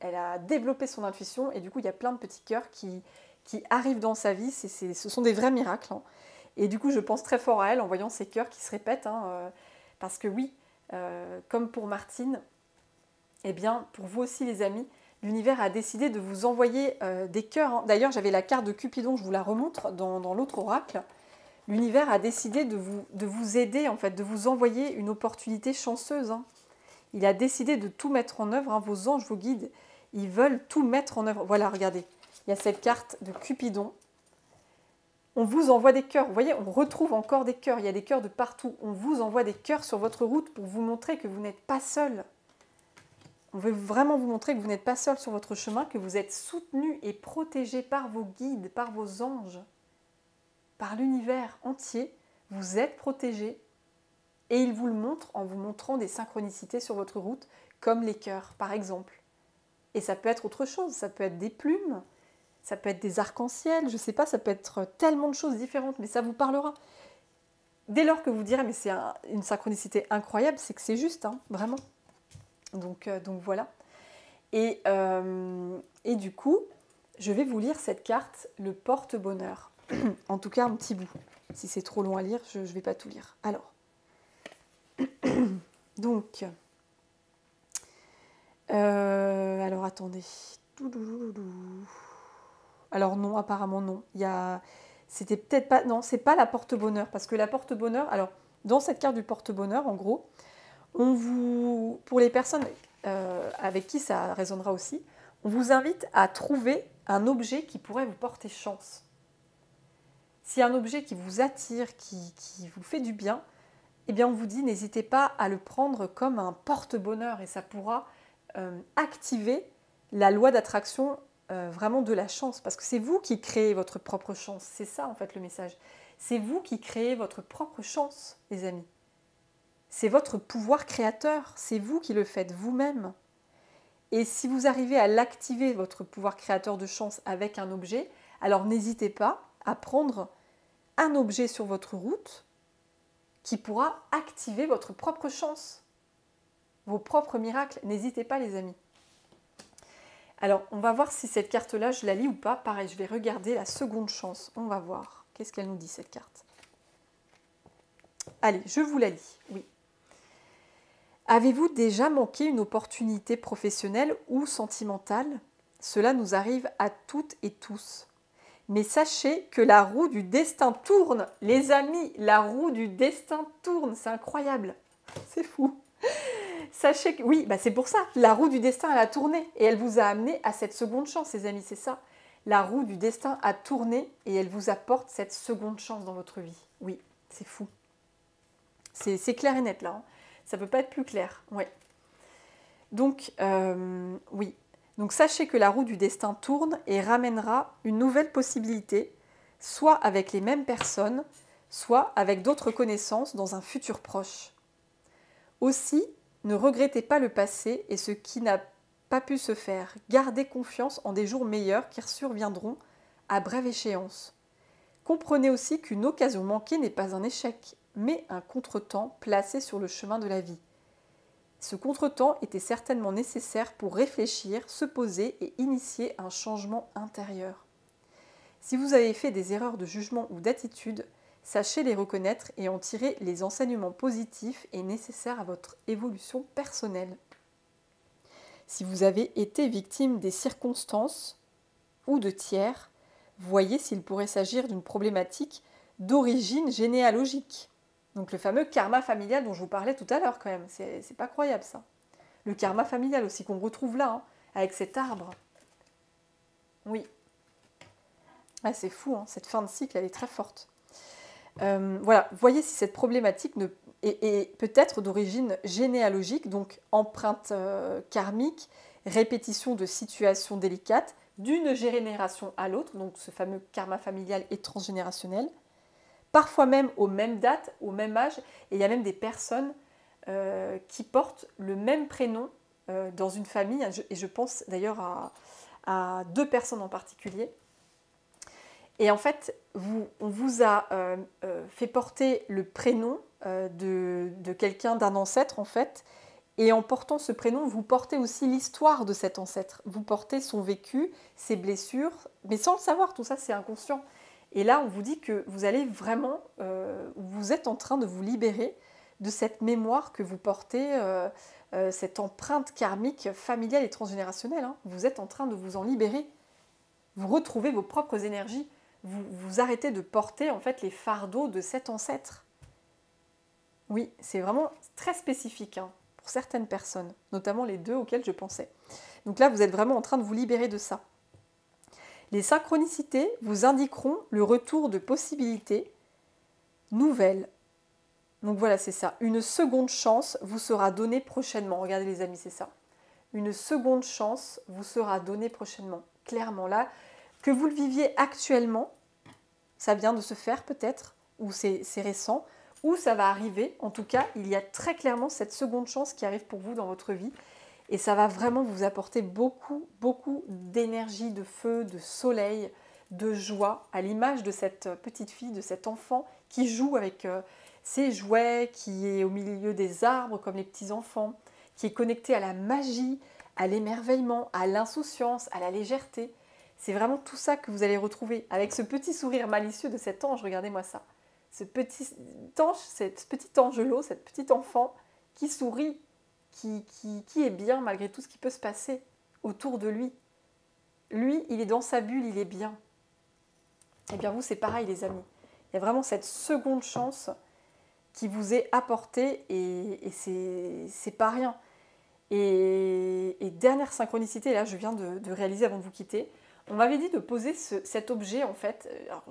elle a développé son intuition et du coup il y a plein de petits cœurs qui arrivent dans sa vie. Ce sont des vrais miracles, hein. Et du coup, je pense très fort à elle en voyant ces cœurs qui se répètent. Hein, parce que oui, comme pour Martine, eh bien, pour vous aussi les amis, l'univers a décidé de vous envoyer des cœurs. Hein. D'ailleurs, j'avais la carte de Cupidon, je vous la remontre dans l'autre oracle. L'univers a décidé de vous aider, en fait, de vous envoyer une opportunité chanceuse. Hein. Il a décidé de tout mettre en œuvre. Hein. Vos anges, vos guides, ils veulent tout mettre en œuvre. Voilà, regardez, il y a cette carte de Cupidon. On vous envoie des cœurs. Vous voyez, on retrouve encore des cœurs. Il y a des cœurs de partout. On vous envoie des cœurs sur votre route pour vous montrer que vous n'êtes pas seul. On veut vraiment vous montrer que vous n'êtes pas seul sur votre chemin, que vous êtes soutenu et protégé par vos guides, par vos anges, par l'univers entier. Vous êtes protégé et ils vous le montrent en vous montrant des synchronicités sur votre route, comme les cœurs, par exemple. Et ça peut être autre chose. Ça peut être des plumes. Ça peut être des arcs-en-ciel, je ne sais pas, ça peut être tellement de choses différentes, mais ça vous parlera. Dès lors que vous direz, mais c'est une synchronicité incroyable, c'est que c'est juste, hein, vraiment. Donc voilà. Et du coup, je vais vous lire cette carte, le porte-bonheur. En tout cas, un petit bout. Si c'est trop long à lire, je ne vais pas tout lire. Donc, alors attendez. Alors non, apparemment non. C'était peut-être pas... Non, c'est pas la porte-bonheur. Parce que la porte-bonheur... Alors, dans cette carte du porte-bonheur, en gros, pour les personnes avec qui ça résonnera aussi, on vous invite à trouver un objet qui pourrait vous porter chance. S'il y a un objet qui vous attire, qui vous fait du bien, eh bien on vous dit, n'hésitez pas à le prendre comme un porte-bonheur et ça pourra activer la loi d'attraction vraiment de la chance, parce que c'est vous qui créez votre propre chance. C'est ça en fait le message. C'est vous qui créez votre propre chance, les amis. C'est votre pouvoir créateur, c'est vous qui le faites vous-même. Et si vous arrivez à l'activer, votre pouvoir créateur de chance, avec un objet, alors n'hésitez pas à prendre un objet sur votre route qui pourra activer votre propre chance, vos propres miracles. N'hésitez pas, les amis. Alors, on va voir si cette carte-là, je la lis ou pas. Pareil, je vais regarder la seconde chance. On va voir. Qu'est-ce qu'elle nous dit, cette carte? Allez, je vous la lis. Oui. Avez-vous déjà manqué une opportunité professionnelle ou sentimentale? Cela nous arrive à toutes et tous. Mais sachez que la roue du destin tourne. Les amis, la roue du destin tourne. C'est incroyable. C'est fou. Sachez que, oui, c'est pour ça. La roue du destin, elle a tourné. Et elle vous a amené à cette seconde chance, les amis. C'est ça. La roue du destin a tourné et elle vous apporte cette seconde chance dans votre vie. Oui, c'est fou. C'est clair et net, là. Hein. Ça ne peut pas être plus clair. Ouais. Donc, oui. Donc, sachez que la roue du destin tourne et ramènera une nouvelle possibilité, soit avec les mêmes personnes, soit avec d'autres connaissances dans un futur proche. Aussi, ne regrettez pas le passé et ce qui n'a pas pu se faire. Gardez confiance en des jours meilleurs qui surviendront à brève échéance. Comprenez aussi qu'une occasion manquée n'est pas un échec, mais un contretemps placé sur le chemin de la vie. Ce contretemps était certainement nécessaire pour réfléchir, se poser et initier un changement intérieur. Si vous avez fait des erreurs de jugement ou d'attitude, sachez les reconnaître et en tirer les enseignements positifs et nécessaires à votre évolution personnelle. Si vous avez été victime des circonstances ou de tiers, voyez s'il pourrait s'agir d'une problématique d'origine généalogique. Donc le fameux karma familial dont je vous parlais tout à l'heure quand même, c'est pas croyable ça. Le karma familial aussi qu'on retrouve là, hein, avec cet arbre. Oui. Ah, c'est fou, hein, cette fin de cycle, elle est très forte. Voilà, voyez si cette problématique est peut-être d'origine généalogique, donc empreinte karmique, répétition de situations délicates d'une génération à l'autre, donc ce fameux karma familial et transgénérationnel, parfois même aux mêmes dates, au même âge, et il y a même des personnes qui portent le même prénom dans une famille, et je pense d'ailleurs à 2 personnes en particulier. Et en fait, on vous a fait porter le prénom de quelqu'un, d'un ancêtre en fait, et en portant ce prénom, vous portez aussi l'histoire de cet ancêtre. Vous portez son vécu, ses blessures, mais sans le savoir, tout ça c'est inconscient. Et là, on vous dit que vous allez vraiment, vous êtes en train de vous libérer de cette mémoire que vous portez, cette empreinte karmique familiale et transgénérationnelle. Hein. Vous êtes en train de vous en libérer. Vous retrouvez vos propres énergies. Vous arrêtez de porter en fait les fardeaux de cet ancêtre. Oui, c'est vraiment très spécifique hein, pour certaines personnes, notamment les 2 auxquelles je pensais. Donc là, vous êtes vraiment en train de vous libérer de ça. Les synchronicités vous indiqueront le retour de possibilités nouvelles. Donc voilà, c'est ça. Une seconde chance vous sera donnée prochainement. Regardez les amis, c'est ça. Une seconde chance vous sera donnée prochainement. Clairement là, que vous le viviez actuellement, ça vient de se faire peut-être, ou c'est récent, ou ça va arriver. En tout cas, il y a très clairement cette seconde chance qui arrive pour vous dans votre vie. Et ça va vraiment vous apporter beaucoup, beaucoup d'énergie, de feu, de soleil, de joie, à l'image de cette petite fille, de cet enfant qui joue avec ses jouets, qui est au milieu des arbres comme les petits enfants, qui est connecté à la magie, à l'émerveillement, à l'insouciance, à la légèreté. C'est vraiment tout ça que vous allez retrouver avec ce petit sourire malicieux de cet ange, regardez-moi ça. Ce petit ange, ce petit angelot, cette petite enfant qui sourit, qui est bien malgré tout ce qui peut se passer autour de lui. Lui, il est dans sa bulle, il est bien. Et bien vous, c'est pareil les amis. Il y a vraiment cette seconde chance qui vous est apportée et c'est pas rien. Et dernière synchronicité, là je viens de réaliser avant de vous quitter, on m'avait dit de poser cet objet en fait. Alors,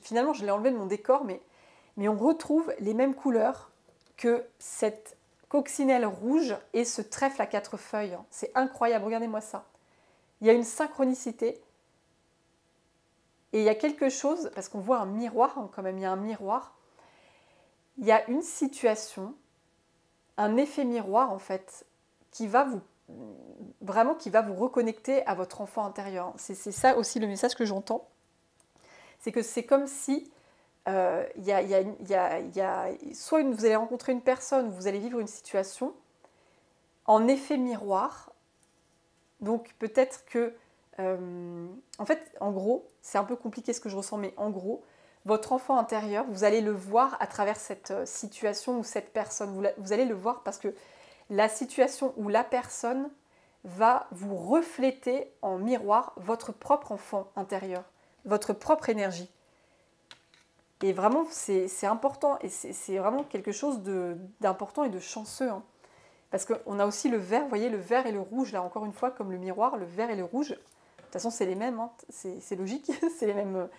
finalement je l'ai enlevé de mon décor, mais on retrouve les mêmes couleurs que cette coccinelle rouge et ce trèfle à 4 feuilles. C'est incroyable, regardez-moi ça. Il y a une synchronicité et il y a quelque chose, parce qu'on voit un miroir, hein, quand même il y a un miroir, il y a une situation, un effet miroir en fait, qui va vous reconnecter à votre enfant intérieur. C'est ça aussi le message que j'entends. C'est que c'est comme si soit vous allez rencontrer une personne, vous allez vivre une situation en effet miroir. Donc peut-être que, en fait, en gros, c'est un peu compliqué ce que je ressens, mais en gros, votre enfant intérieur, vous allez le voir à travers cette situation ou cette personne. Vous allez le voir parce que la situation ou la personne va vous refléter en miroir votre propre enfant intérieur. votre propre énergie. Et vraiment, c'est important et c'est vraiment quelque chose d'important et de chanceux. Hein. Parce qu'on a aussi le vert, vous voyez, le vert et le rouge, là encore une fois, comme le miroir, le vert et le rouge. De toute façon, c'est les mêmes, hein, c'est logique, c'est les mêmes.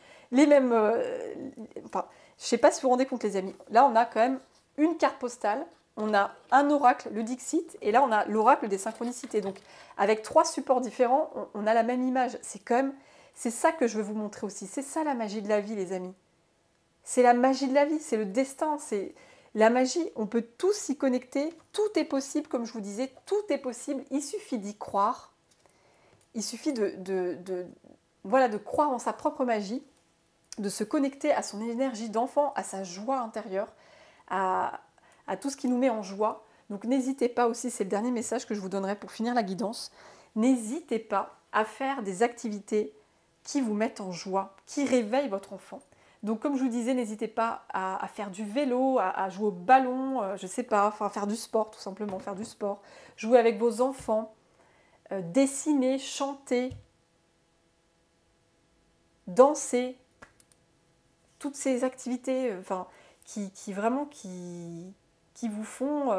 Enfin, je ne sais pas si vous vous rendez compte, les amis. Là, on a quand même une carte postale, on a un oracle, le Dixit, et là, on a l'oracle des synchronicités. Donc, avec 3 supports différents, on a la même image. C'est ça que je veux vous montrer aussi. C'est ça la magie de la vie, les amis. C'est la magie de la vie, c'est le destin, c'est la magie. On peut tous s'y connecter, tout est possible, comme je vous disais, tout est possible. Il suffit d'y croire. Il suffit voilà, de croire en sa propre magie, de se connecter à son énergie d'enfant, à sa joie intérieure, à tout ce qui nous met en joie. Donc n'hésitez pas aussi, c'est le dernier message que je vous donnerai pour finir la guidance, n'hésitez pas à faire des activités qui vous mettent en joie, qui réveillent votre enfant. Donc comme je vous disais, n'hésitez pas à faire du vélo, à jouer au ballon, je ne sais pas, enfin faire du sport tout simplement, faire du sport, jouer avec vos enfants, dessiner, chanter, danser, toutes ces activités qui vraiment qui vous font,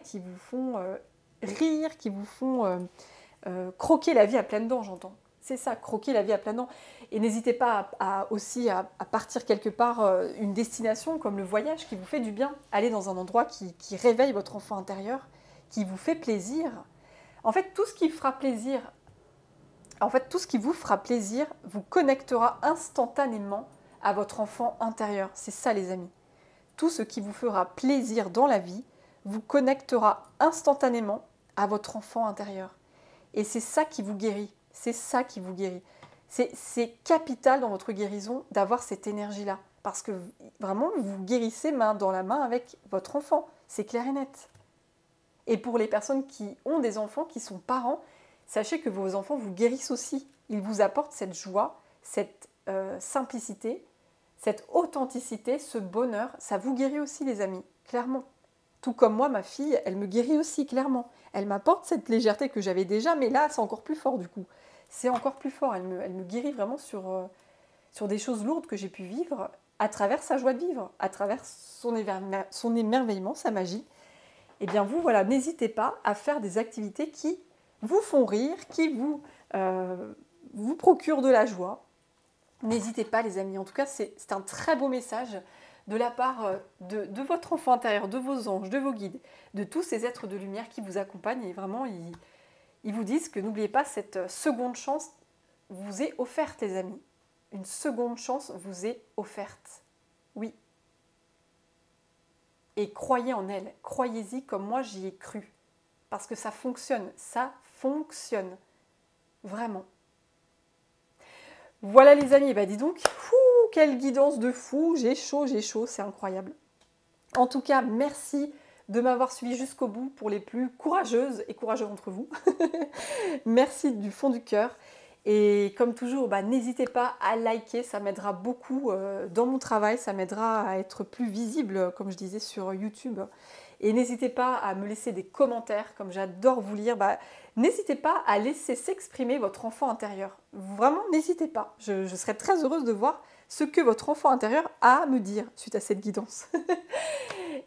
qui vous font rire, qui vous font croquer la vie à pleines dents, j'entends. C'est ça, croquer la vie à pleines dents. Et n'hésitez pas aussi à partir quelque part, une destination comme le voyage qui vous fait du bien. Allez dans un endroit qui réveille votre enfant intérieur, qui vous fait plaisir. En fait, tout ce qui vous fera plaisir vous connectera instantanément à votre enfant intérieur. C'est ça, les amis. Tout ce qui vous fera plaisir dans la vie vous connectera instantanément à votre enfant intérieur. Et c'est ça qui vous guérit. C'est ça qui vous guérit. C'est capital dans votre guérison d'avoir cette énergie-là. Parce que vraiment, vous guérissez main dans la main avec votre enfant. C'est clair et net. Et pour les personnes qui ont des enfants, qui sont parents, sachez que vos enfants vous guérissent aussi. Ils vous apportent cette joie, cette simplicité, cette authenticité, ce bonheur. Ça vous guérit aussi, les amis, clairement. Tout comme moi, ma fille, elle me guérit aussi, clairement. Elle m'apporte cette légèreté que j'avais déjà, mais là, c'est encore plus fort du coup. C'est encore plus fort. Elle me guérit vraiment sur des choses lourdes que j'ai pu vivre à travers sa joie de vivre, à travers son émerveillement, sa magie. Eh bien vous, voilà, n'hésitez pas à faire des activités qui vous font rire, qui vous procurent de la joie. N'hésitez pas, les amis. En tout cas, c'est un très beau message de la part de votre enfant intérieur, de vos anges, de vos guides, de tous ces êtres de lumière qui vous accompagnent. Et vraiment, ils vous disent que n'oubliez pas, cette seconde chance vous est offerte, les amis. Une seconde chance vous est offerte. Oui. Et croyez en elle. Croyez-y comme moi j'y ai cru. Parce que ça fonctionne. Ça fonctionne. Vraiment. Voilà, les amis. Bah dis donc, quelle guidance de fou. J'ai chaud, c'est incroyable. En tout cas, merci de m'avoir suivi jusqu'au bout pour les plus courageuses et courageux d'entre vous. Merci du fond du cœur. Et comme toujours, n'hésitez pas à liker, ça m'aidera beaucoup dans mon travail, ça m'aidera à être plus visible, comme je disais, sur YouTube. Et n'hésitez pas à me laisser des commentaires, comme j'adore vous lire. N'hésitez pas à laisser s'exprimer votre enfant intérieur. Vraiment, n'hésitez pas. Je serais très heureuse de voir ce que votre enfant intérieur a à me dire suite à cette guidance.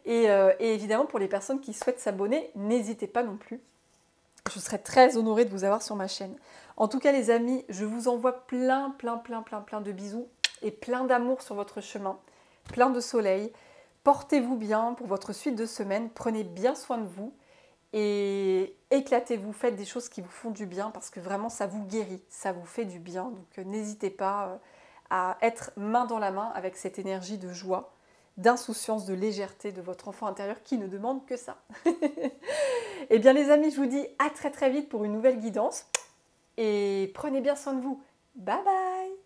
Et évidemment, pour les personnes qui souhaitent s'abonner, n'hésitez pas non plus. Je serais très honorée de vous avoir sur ma chaîne. En tout cas, les amis, je vous envoie plein de bisous et plein d'amour sur votre chemin, plein de soleil. Portez-vous bien pour votre suite de semaine. Prenez bien soin de vous et éclatez-vous. Faites des choses qui vous font du bien parce que vraiment, ça vous guérit, ça vous fait du bien. Donc, n'hésitez pas à être main dans la main avec cette énergie de joie, d'insouciance, de légèreté de votre enfant intérieur qui ne demande que ça. Eh bien les amis, je vous dis à très vite pour une nouvelle guidance et prenez bien soin de vous. Bye bye!